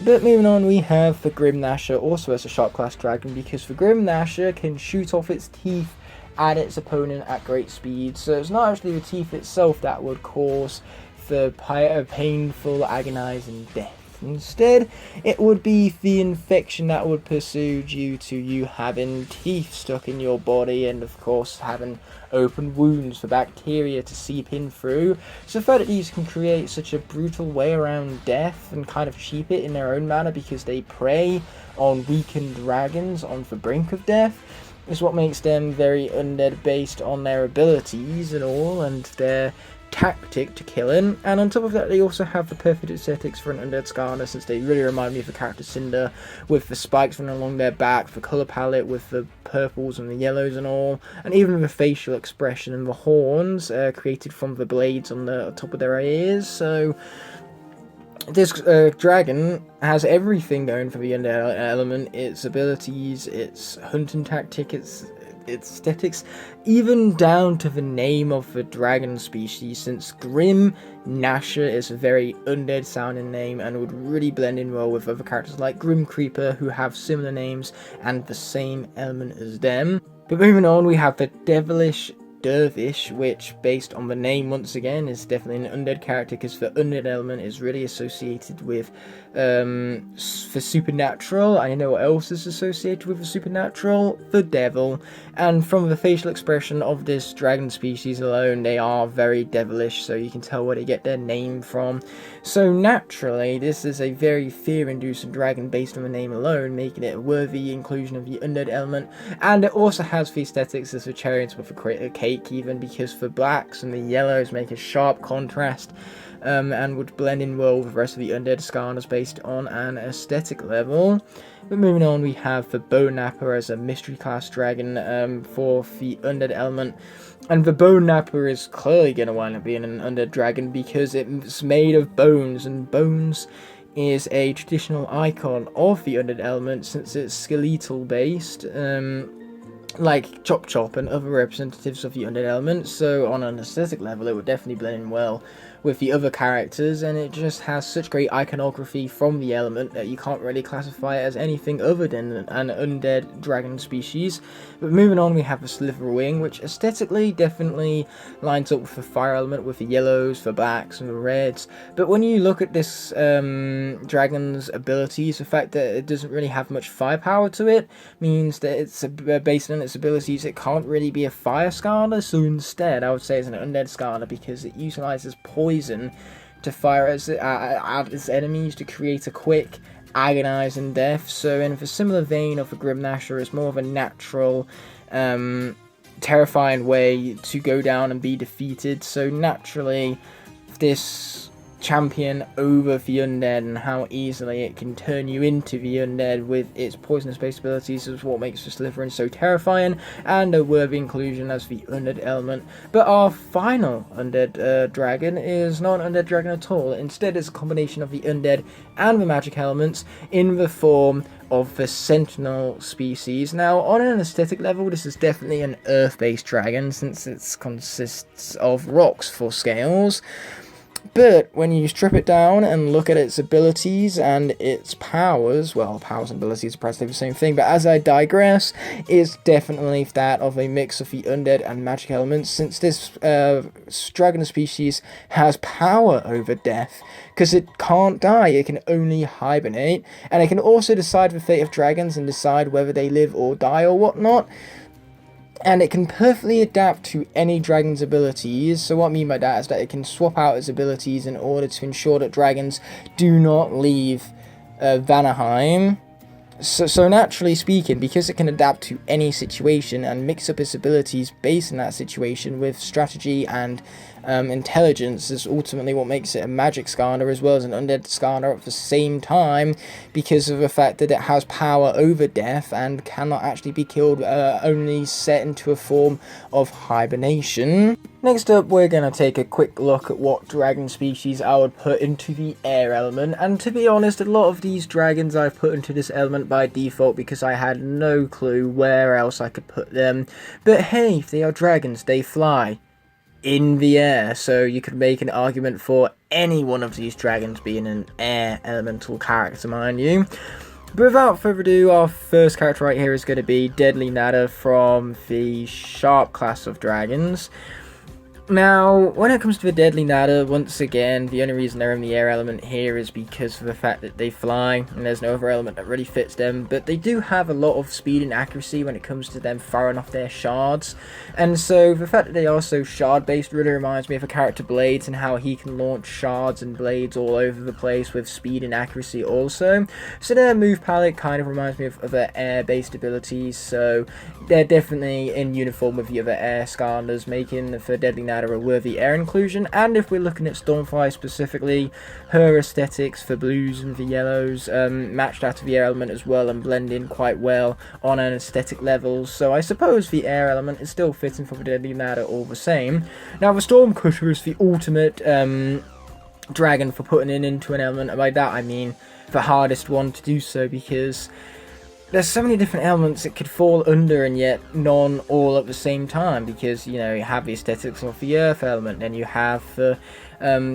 But moving on, we have the Grim Nasher, also as a sharp class dragon, because the Grim Nasher can shoot off its teeth at its opponent at great speed. So it's not actually the teeth itself that would cause the painful, agonizing death. Instead, it would be the infection that would pursue due to you having teeth stuck in your body and of course having open wounds for bacteria to seep in through. So the fact that these can create such a brutal way around death and kind of cheap it in their own manner because they prey on weakened dragons on the brink of death is what makes them very undead based on their abilities and all and their tactic to killing. And on top of that, they also have the perfect aesthetics for an undead Skarner, since they really remind me of the character Cinder, with the spikes running along their back, the colour palette with the purples and the yellows and all, and even the facial expression and the horns created from the blades on the top of their ears. So this dragon has everything going for the undead element: its abilities, its hunting tactic, its aesthetics, even down to the name of the dragon species, since Grim Nasher is a very undead sounding name and would really blend in well with other characters like Grim Creeper, who have similar names and the same element as them. But moving on, we have the Devilish Dervish, which, based on the name once again, is definitely an undead character because the undead element is really associated with the supernatural. I know what else is associated with the supernatural: the devil. And from the facial expression of this dragon species alone, they are very devilish, so you can tell where they get their name from. So naturally, this is a very fear-inducing dragon based on the name alone, making it a worthy inclusion of the undead element. And it also has the aesthetics as the chariots with a cake, even because the blacks and the yellows make a sharp contrast and would blend in well with the rest of the undead Skarners based on an aesthetic level. But moving on, we have the Bone Napper as a mystery class dragon for the undead element. And the Bone Napper is clearly going to wind up being an undead dragon because it's made of bones, and bones is a traditional icon of the undead element since it's skeletal based. Like Chop Chop and other representatives of the undead element, so on an aesthetic level it would definitely blend in well with the other characters, and it just has such great iconography from the element that you can't really classify it as anything other than an undead dragon species. But moving on, we have the Sliver Wing, which aesthetically definitely lines up with the fire element, with the yellows, the blacks and the reds. But when you look at this dragon's abilities, the fact that it doesn't really have much firepower to it means that it's based on its abilities, it can't really be a fire Skarner. So instead, I would say it's an undead Skarner because it utilizes poison to fire at its enemies to create a quick, agonizing death. So in a similar vein of a Grim Nasher, it's more of a natural, terrifying way to go down and be defeated. So naturally, this champion over the undead and how easily it can turn you into the undead with its poisonous based abilities is what makes the Slytherin so terrifying and a worthy inclusion as the undead element. But our final undead dragon is not an undead dragon at all. Instead, it's a combination of the undead and the magic elements in the form of the Sentinel species. Now, on an aesthetic level, this is definitely an earth-based dragon since it consists of rocks for scales. But when you strip it down and look at its abilities and its powers, well, powers and abilities are practically the same thing, but as I digress, it's definitely that of a mix of the undead and magic elements, since this dragon species has power over death, because it can't die, it can only hibernate, and it can also decide the fate of dragons and decide whether they live or die or whatnot. And it can perfectly adapt to any dragon's abilities. So what I mean by that is that it can swap out its abilities in order to ensure that dragons do not leave Vanaheim. So naturally speaking, because it can adapt to any situation and mix up its abilities based on that situation with strategy and intelligence, is ultimately what makes it a magic Skarner as well as an undead Skarner at the same time, because of the fact that it has power over death and cannot actually be killed, only set into a form of hibernation. Next up, we're going to take a quick look at what dragon species I would put into the air element, and to be honest, a lot of these dragons I've put into this element by default because I had no clue where else I could put them. But hey, if they are dragons, they fly in the air, so you could make an argument for any one of these dragons being an air elemental character, mind you. But without further ado, our first character right here is going to be Deadly Nadder from the Sharp class of dragons. Now, when it comes to the Deadly Nadder, once again, the only reason they're in the air element here is because of the fact that they fly, and there's no other element that really fits them, but they do have a lot of speed and accuracy when it comes to them firing off their shards, and so the fact that they are so shard-based really reminds me of a character Blades and how he can launch shards and blades all over the place with speed and accuracy also. So their move palette kind of reminds me of other air-based abilities, so they're definitely in uniform with the other air Skylanders, making for Deadly Nadder a worthy air inclusion. And if we're looking at Stormfly specifically, her aesthetics for blues and for yellows match that of the air element as well and blend in quite well on an aesthetic level, so I suppose the air element is still fitting for the Deadly Nadder all the same. Now the Stormcutter is the ultimate dragon for putting it into an element, and by that I mean the hardest one to do so, because there's so many different elements it could fall under, and yet none all at the same time, because, you know, you have the aesthetics of the earth element, then you have the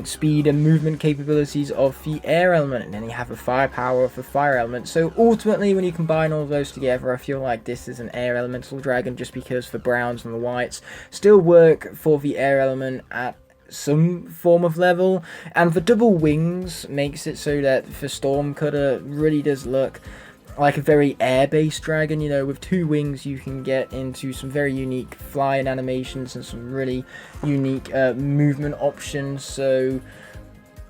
speed and movement capabilities of the air element, and then you have the firepower of the fire element. So ultimately, when you combine all of those together, I feel like this is an air elemental dragon, just because the browns and the whites still work for the air element at some form of level, and the double wings makes it so that the Stormcutter really does look like a very air-based dragon. You know, with two wings you can get into some very unique flying animations and some really unique movement options, so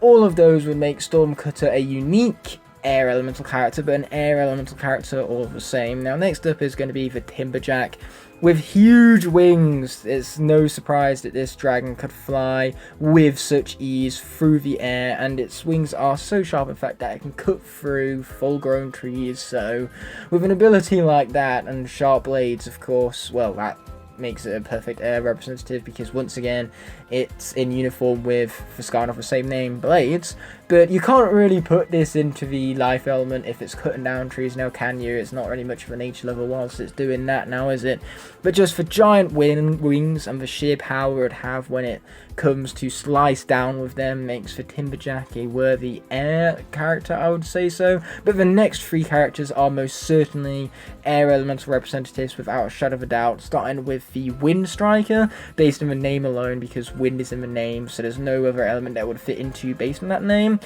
all of those would make Stormcutter a unique air elemental character, but an air elemental character all the same. Now next up is going to be the Timberjack. With huge wings, it's no surprise that this dragon could fly with such ease through the air, and its wings are so sharp in fact that it can cut through full-grown trees. So with an ability like that and sharp blades, of course, well, that makes it a perfect air representative, because once again it's in uniform with the Skylanders of the same name, Blades. But you can't really put this into the life element if it's cutting down trees now, can you? It's not really much of a nature level whilst it's doing that now, is it? But just for giant wings and the sheer power it'd have when it comes to slice down with them makes for Timberjack a worthy air character, I would say so. But the next three characters are most certainly air elemental representatives without a shadow of a doubt, starting with the Wind Striker, based on the name alone, because wind is in the name, so there's no other element that would fit into based on that name.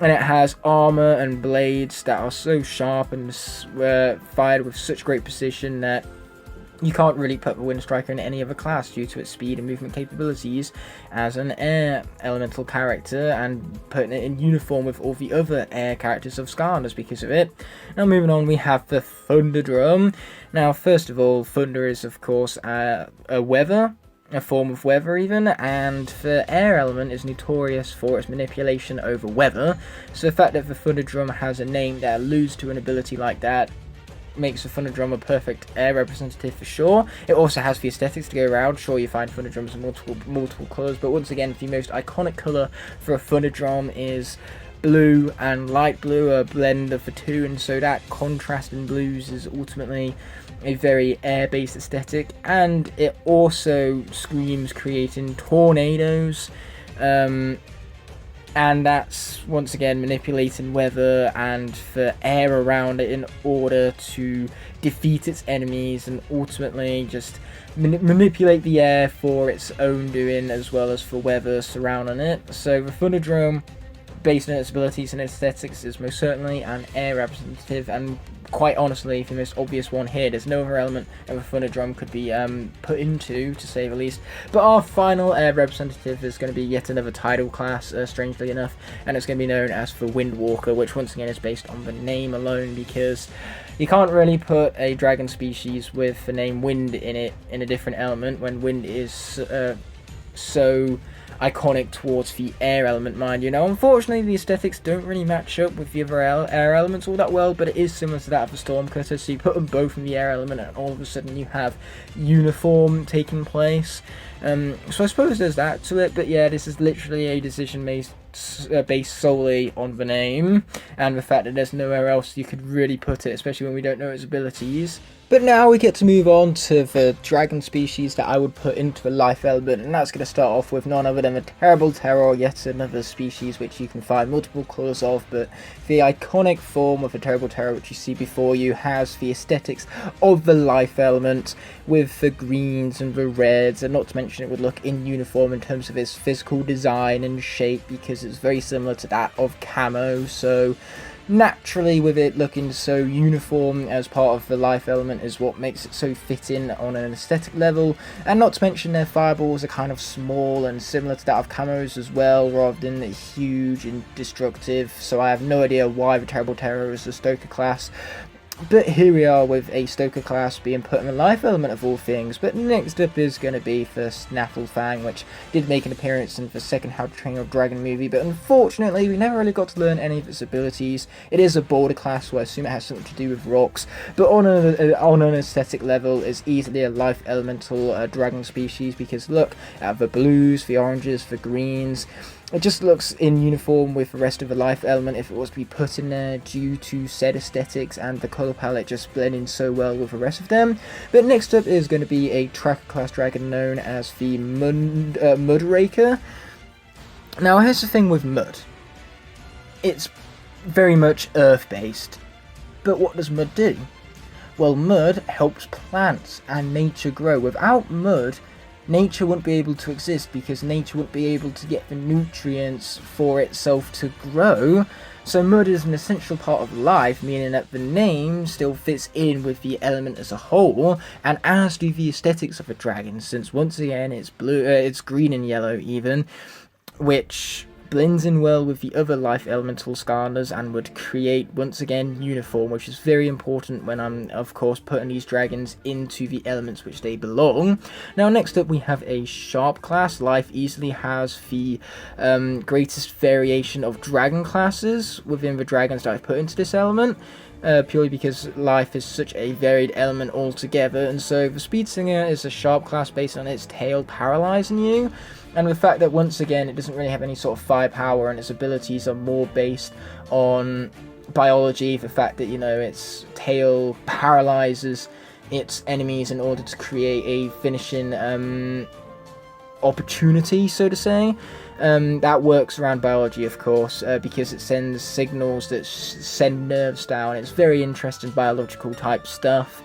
And it has armor and blades that are so sharp and fired with such great precision that you can't really put the Wind Striker in any other class due to its speed and movement capabilities as an air elemental character, and putting it in uniform with all the other air characters of Skylanders because of it. Now moving on, we have the Thunderdrum. Now first of all, thunder is of course a weather, a form of weather even, and the air element is notorious for its manipulation over weather, so the fact that the Thunderdrum has a name that alludes to an ability like that makes the Thunderdrum a perfect air representative for sure. It also has the aesthetics to go around. Sure, you find Thunderdrums in multiple colours, but once again, the most iconic colour for a Thunderdrum is blue and light blue, a blend of the two, and so that contrast in blues is ultimately a very air-based aesthetic, and it also screams creating tornadoes, and that's once again manipulating weather and the air around it in order to defeat its enemies and ultimately just manipulate the air for its own doing as well as for weather surrounding it. So the Thunderdrum, based on its abilities and aesthetics, is most certainly an air representative, and quite honestly the most obvious one here. There's no other element of a Thunderdrum could be put into, to say the least. But our final air representative is going to be yet another tidal class, strangely enough, and it's going to be known as the Windwalker, which once again is based on the name alone, because you can't really put a dragon species with the name Wind in it in a different element when Wind is so iconic towards the air element, mind you. Now unfortunately the aesthetics don't really match up with the other air elements all that well, but it is similar to that of the Stormcutter, so you put them both in the air element and all of a sudden you have uniform taking place. So I suppose there's that to it, but yeah, this is literally a decision based solely on the name and the fact that there's nowhere else you could really put it, especially when we don't know its abilities. But now we get to move on to the dragon species that I would put into a life element, and that's going to start off with none other than the Terrible Terror, yet another species which you can find multiple colours of, but the iconic form of the Terrible Terror which you see before you has the aesthetics of the life element, with the greens and the reds, and not to mention it would look in uniform in terms of its physical design and shape, because it's very similar to that of camo, so naturally with it looking so uniform as part of the life element is what makes it so fitting on an aesthetic level, and not to mention their fireballs are kind of small and similar to that of camos as well, rather than huge and destructive, so I have no idea why the Terrible Terror is a Stoker class. But here we are with a Stoker class being put in the life element of all things. But next up is going to be the Snapple Fang, which did make an appearance in the second How to Train Your Dragon movie, but unfortunately we never really got to learn any of its abilities. It is a border class, so I assume it has something to do with rocks, but on an aesthetic level it's easily a life elemental dragon species, because look at the blues, the oranges, the greens. It just looks in uniform with the rest of the life element if it was to be put in there, due to said aesthetics and the colour palette just blending so well with the rest of them. But next up is going to be a tracker class dragon known as the Mudraker. Now here's the thing with mud. It's very much earth based, but what does mud do? Well, mud helps plants and nature grow. Without mud, nature wouldn't be able to exist, because nature wouldn't be able to get the nutrients for itself to grow. So mud is an essential part of life, meaning that the name still fits in with the element as a whole, and as do the aesthetics of a dragon, since once again it's blue, it's green and yellow even, which blends in well with the other life elemental Skylanders and would create, once again, uniform, which is very important when I'm, of course, putting these dragons into the elements which they belong. Now, next up we have a Sharp class. Life easily has the greatest variation of dragon classes within the dragons that I've put into this element. Purely because life is such a varied element altogether, and so the Speed Singer is a Sharp class based on its tail paralysing you, and the fact that once again it doesn't really have any sort of firepower and its abilities are more based on biology, the fact that, you know, its tail paralyzes its enemies in order to create a finishing opportunity, so to say. That works around biology, of course, because it sends signals that send nerves down. It's very interesting biological type stuff.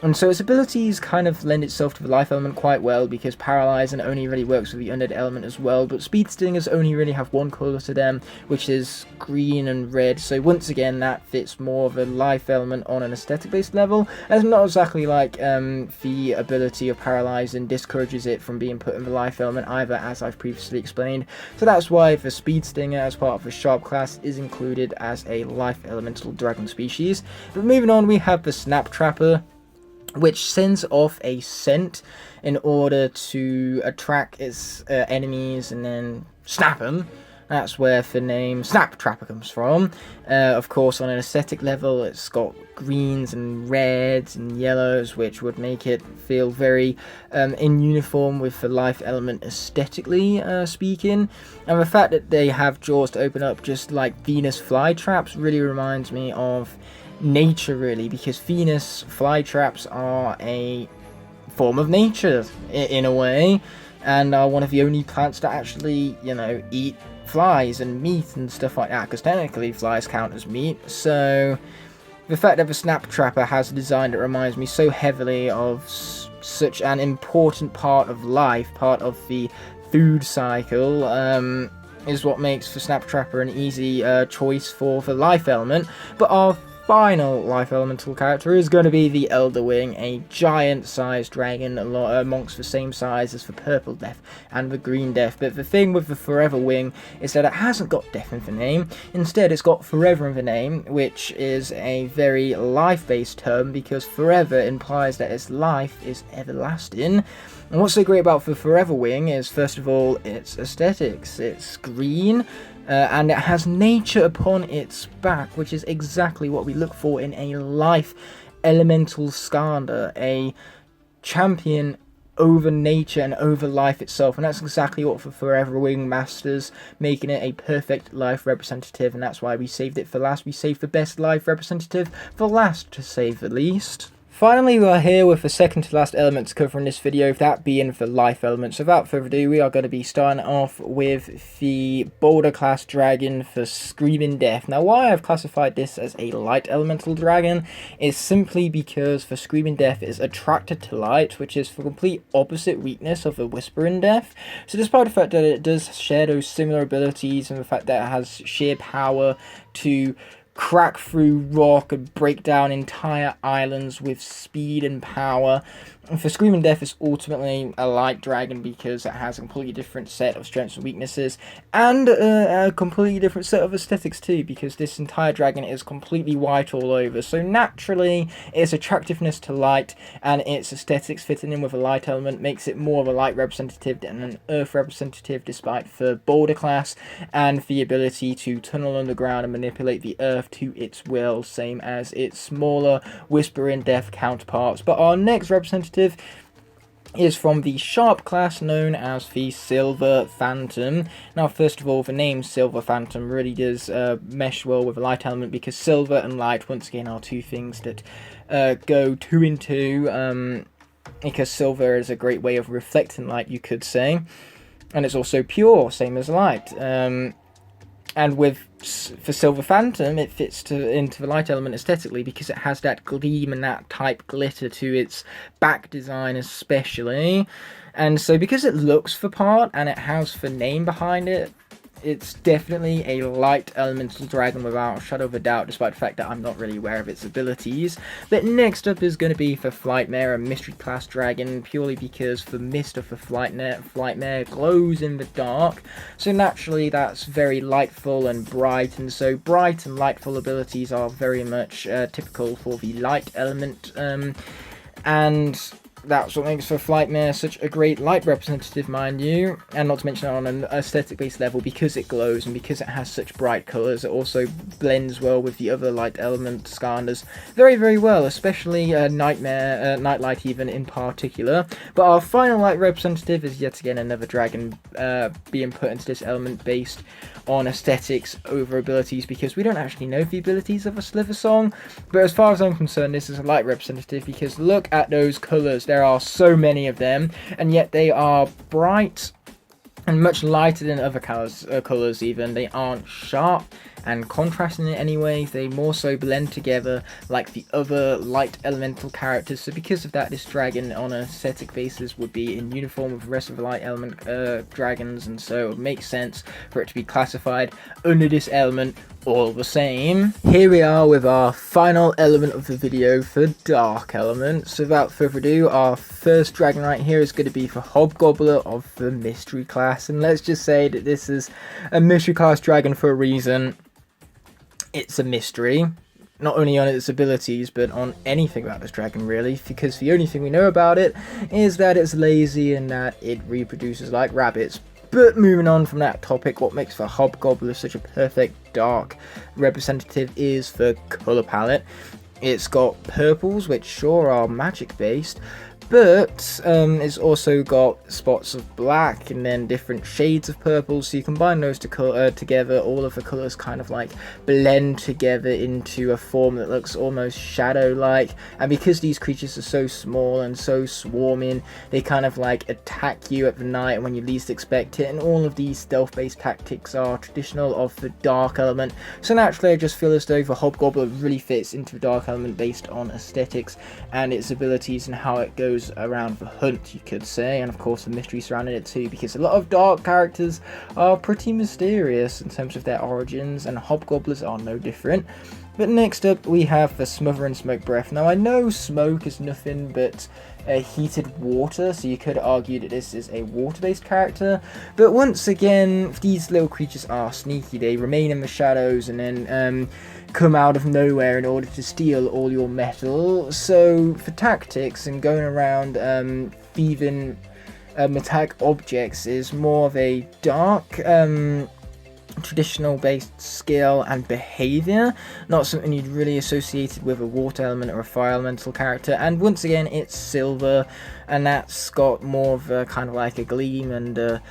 And so its abilities kind of lend itself to the life element quite well, because Paralyzing only really works with the undead element as well, but Speed Stingers only really have one colour to them, which is green and red, so once again that fits more of a life element on an aesthetic based level, and it's not exactly like the ability of Paralyzing discourages it from being put in the life element either, as I've previously explained, so that's why the Speed Stinger as part of the Sharp class is included as a life elemental dragon species. But moving on, we have the Snap Trapper, which sends off a scent in order to attract its enemies and then snap them. That's where the name Snap Trapper comes from. Of course, on an aesthetic level, it's got greens and reds and yellows, which would make it feel very in uniform with the life element aesthetically speaking. And the fact that they have jaws to open up just like Venus flytraps really reminds me of nature, really, because Venus flytraps are a form of nature in a way, and are one of the only plants that actually, you know, eat flies and meat and stuff like that, because technically flies count as meat. So the fact that the Snap Trapper has a design that reminds me so heavily of such an important part of life, part of the food cycle, is what makes the Snap Trapper an easy choice for the life element. But our final life elemental character is going to be the Elder Wing, a giant sized dragon amongst the same size as the Purple Death and the Green Death. But the thing with the Forever Wing is that it hasn't got death in the name. Instead, it's got forever in the name, which is a very life based term, because forever implies that its life is everlasting. And what's so great about the Forever Wing is, first of all, its aesthetics. It's green, and it has nature upon its back, which is exactly what we look for in a life elemental Skylander, a champion over nature and over life itself, and that's exactly what the Forever Wing masters, making it a perfect life representative, and that's why we saved it for last. We saved the best life representative for last, to say the least. Finally, we are here with the second to last element to cover in this video, that being the life element. So without further ado, we are going to be starting off with the Boulder class dragon for Screaming Death. Now, why I've classified this as a light elemental dragon is simply because the Screaming Death is attracted to light, which is the complete opposite weakness of the Whispering Death. So despite the fact that it does share those similar abilities and the fact that it has sheer power to crack through rock and break down entire islands with speed and power, and for Screaming Death is ultimately a light dragon because it has a completely different set of strengths and weaknesses, and a completely different set of aesthetics too, because this entire dragon is completely white all over. So naturally, its attractiveness to light and its aesthetics fitting in with a light element makes it more of a light representative than an earth representative, despite the Boulder class and the ability to tunnel underground and manipulate the earth to its will, same as its smaller Whispering Death counterparts. But our next representative is from the Sharp class, known as the Silver Phantom. Now, first of all, the name Silver Phantom really does mesh well with a light element, because silver and light, once again, are two things that go two in two, because silver is a great way of reflecting light, you could say, and it's also pure, same as light. And for Silver Phantom, it fits into the light element aesthetically because it has that gleam and that type glitter to its back design especially. And so because it looks the part and it has the name behind it, it's definitely a light elemental dragon without a shadow of a doubt, despite the fact that I'm not really aware of its abilities. But next up is going to be for Flightmare, a mystery class dragon, purely because the mist of the Flightmare glows in the dark. So naturally that's very lightful and bright, and so bright and lightful abilities are very much typical for the light element, and that's what makes for Flightmare such a great light representative, mind you, and not to mention on an aesthetic-based level, because it glows and because it has such bright colours, it also blends well with the other light element Skylanders very, very well, especially Nightlight even in particular. But our final light representative is yet again another dragon being put into this element based on aesthetics over abilities, because we don't actually know the abilities of a Sliver Song, but as far as I'm concerned, this is a light representative because look at those colours. There are so many of them, and yet they are bright and much lighter than other colours even. They aren't sharp and contrasting in any way, they more so blend together like the other light elemental characters. So because of that, this dragon on an aesthetic basis would be in uniform with the rest of the light element dragons, and so it would make sense for it to be classified under this element all the same. Here we are with our final element of the video for dark elements. So without further ado, our first dragon right here is going to be for Hobgobbler of the mystery class, and let's just say that this is a mystery class dragon for a reason. It's a mystery, not only on its abilities, but on anything about this dragon, really, because the only thing we know about it is that it's lazy and that it reproduces like rabbits. But moving on from that topic, what makes the Hobgobbler such a perfect dark representative is the colour palette. It's got purples, which sure are magic based, but it's also got spots of black and then different shades of purple, so you combine those together, all of the colours kind of like blend together into a form that looks almost shadow-like. And because these creatures are so small and so swarming, they kind of like attack you at the night when you least expect it, and all of these stealth-based tactics are traditional of the dark element. So naturally I just feel as though the Hobgobbler really fits into the dark element based on aesthetics and its abilities and how it goes around the hunt, you could say, and of course the mystery surrounding it too, because a lot of dark characters are pretty mysterious in terms of their origins, and Hobgobblers are no different. But next up we have the Smother and Smoke Breath. Now I know smoke is nothing but heated water, so you could argue that this is a water-based character, but once again these little creatures are sneaky. They remain in the shadows and then come out of nowhere in order to steal all your metal. So for tactics and going around thieving metallic objects is more of a dark traditional based skill and behavior, not something you'd really associated with a water element or a fire elemental character. And once again, it's silver, and that's got more of a kind of like a gleam and a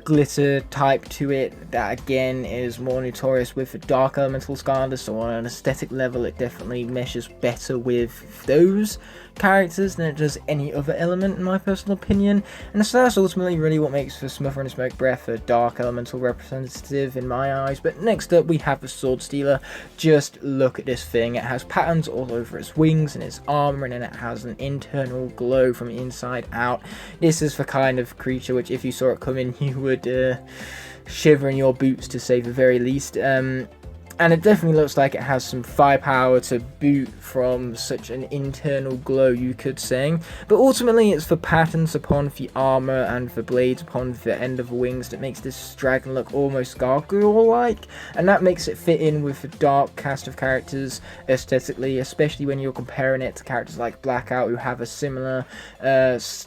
glitter type to it that again is more notorious with the dark elemental Skylanders, so on an aesthetic level it definitely meshes better with those characters than it does any other element in my personal opinion. And so that's ultimately really what makes the Smother and Smoke Breath a dark elemental representative in my eyes. But next up we have the Sword Stealer. Just look at this thing. It has patterns all over its wings and its armor, and then it has an internal glow from inside out. This is the kind of creature which if you saw it coming you would shiver in your boots, to say the very least. And it definitely looks like it has some firepower to boot from such an internal glow, you could say. But ultimately it's the patterns upon the armour and the blades upon the end of the wings that makes this dragon look almost gargoyle-like. And that makes it fit in with the dark cast of characters aesthetically, especially when you're comparing it to characters like Blackout, who have a similar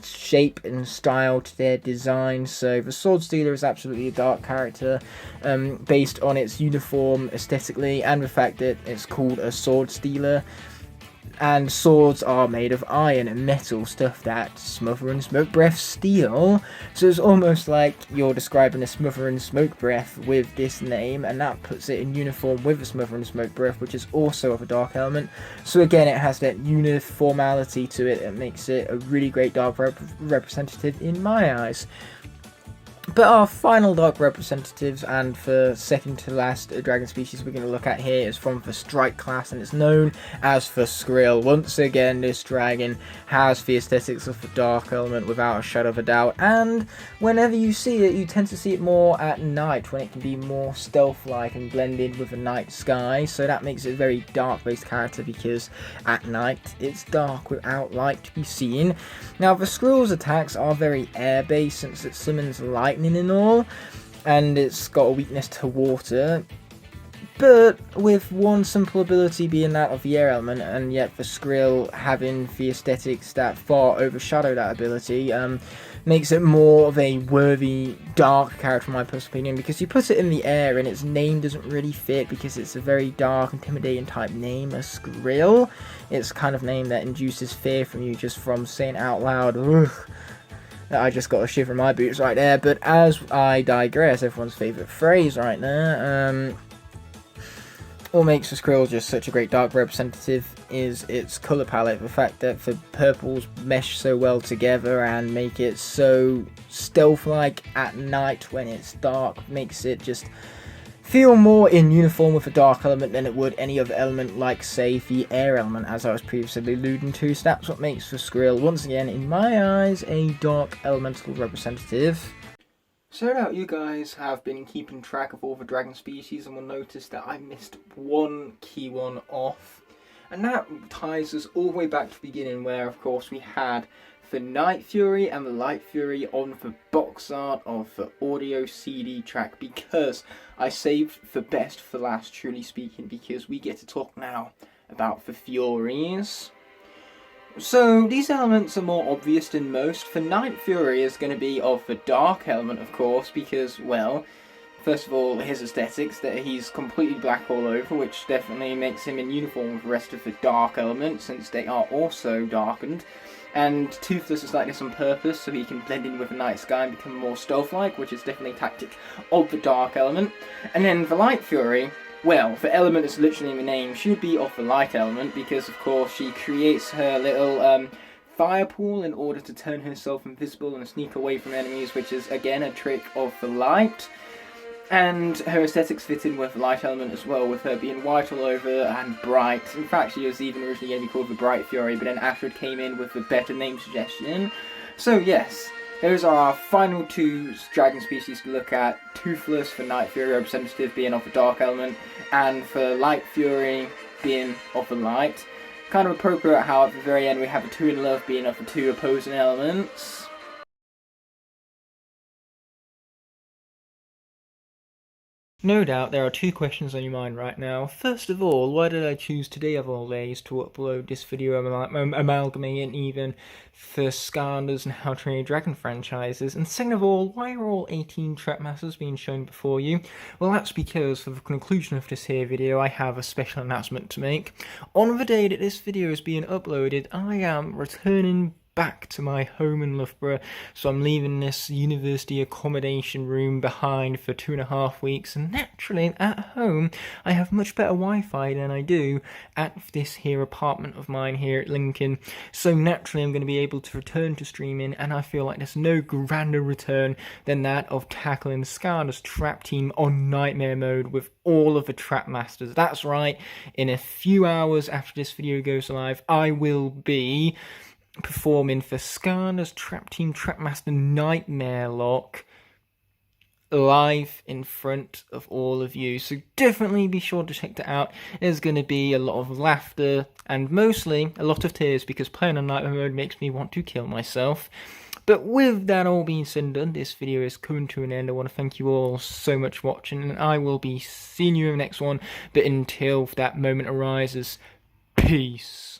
shape and style to their design. So the Sword Stealer is absolutely a dark character, based on its uniform aesthetic and the fact that it's called a Sword Stealer, and swords are made of iron and metal, stuff that Smother and Smoke Breath steal. So it's almost like you're describing a Smother and Smoke Breath with this name, and that puts it in uniform with a Smother and Smoke Breath, which is also of a dark element. So again, it has that uniformity to it that makes it a really great dark representative in my eyes. But our final dark representatives, and for second to last dragon species we're going to look at here, is from the Strike class, and it's known as the Skrill. Once again, this dragon has the aesthetics of the dark element without a shadow of a doubt, and whenever you see it, you tend to see it more at night, when it can be more stealth-like and blend in with the night sky. So that makes it a very dark-based character, because at night it's dark without light to be seen. Now, the Skrill's attacks are very air-based, since it summons lightning and all, and it's got a weakness to water, but with one simple ability being that of the air element, and yet the Skrill having the aesthetics that far overshadow that ability, makes it more of a worthy dark character in my personal opinion, because you put it in the air and its name doesn't really fit, because it's a very dark, intimidating type name, a Skrill. It's kind of name that induces fear from you just from saying out loud. Ugh. I just got a shiver in my boots right there. But as I digress, everyone's favourite phrase right there, what makes the Skrill just such a great dark representative is its colour palette. The fact that the purples mesh so well together and make it so stealth-like at night when it's dark makes it just feel more in uniform with a dark element than it would any other element, like say the air element, as I was previously alluding to. So that's what makes the Skrill, once again in my eyes, a dark elemental representative. So now you guys have been keeping track of all the dragon species and will notice that I missed one key one off, and that ties us all the way back to the beginning, where of course we had the Night Fury and the Light Fury on the box art of the audio CD track, because I saved the best for last, truly speaking, because we get to talk now about the Furies. So these elements are more obvious than most. The Night Fury is going to be of the dark element, of course, because, well, first of all, his aesthetics, that he's completely black all over, which definitely makes him in uniform with the rest of the dark elements, since they are also darkened. And Toothless is like this on purpose, so he can blend in with the night sky and become more stealth-like, which is definitely a tactic of the dark element. And then the Light Fury, well, the element is literally in the name, she would be of the light element, because of course she creates her little fire pool in order to turn herself invisible and sneak away from enemies, which is again a trick of the light. And her aesthetics fit in with the light element as well, with her being white all over and bright. In fact, she was even originally going to be called the Bright Fury, but then Astrid came in with a better name suggestion. So yes, those are our final two dragon species to look at. Toothless, for Night Fury representative, being of the dark element, and for Light Fury being of the light. Kind of appropriate how at the very end we have the two in love being of the two opposing elements. No doubt there are two questions on your mind right now. First of all, why did I choose today of all days to upload this video amalgamating even for Skylanders and How to Train Your Dragon franchises? And second of all, why are all 18 trap masters being shown before you? Well, that's because for the conclusion of this here video, I have a special announcement to make. On the day that this video is being uploaded, I am returning back to my home in Loughborough, so I'm leaving this university accommodation room behind for 2.5 weeks, and naturally at home I have much better Wi-Fi than I do at this here apartment of mine here at Lincoln, so naturally I'm going to be able to return to streaming, and I feel like there's no grander return than that of tackling Skylanders Trap Team on Nightmare mode with all of the Trap Masters. That's right, in a few hours after this video goes live, I will be performing for Skylanders Trap Team Trapmaster Nightmare Lock live in front of all of you, so definitely be sure to check that out. There's going to be a lot of laughter and mostly a lot of tears, because playing on Nightmare mode makes me want to kill myself. But with that all being said and done, this video is coming to an end. I want to thank you all so much for watching, and I will be seeing you in the next one, but until that moment arises, peace.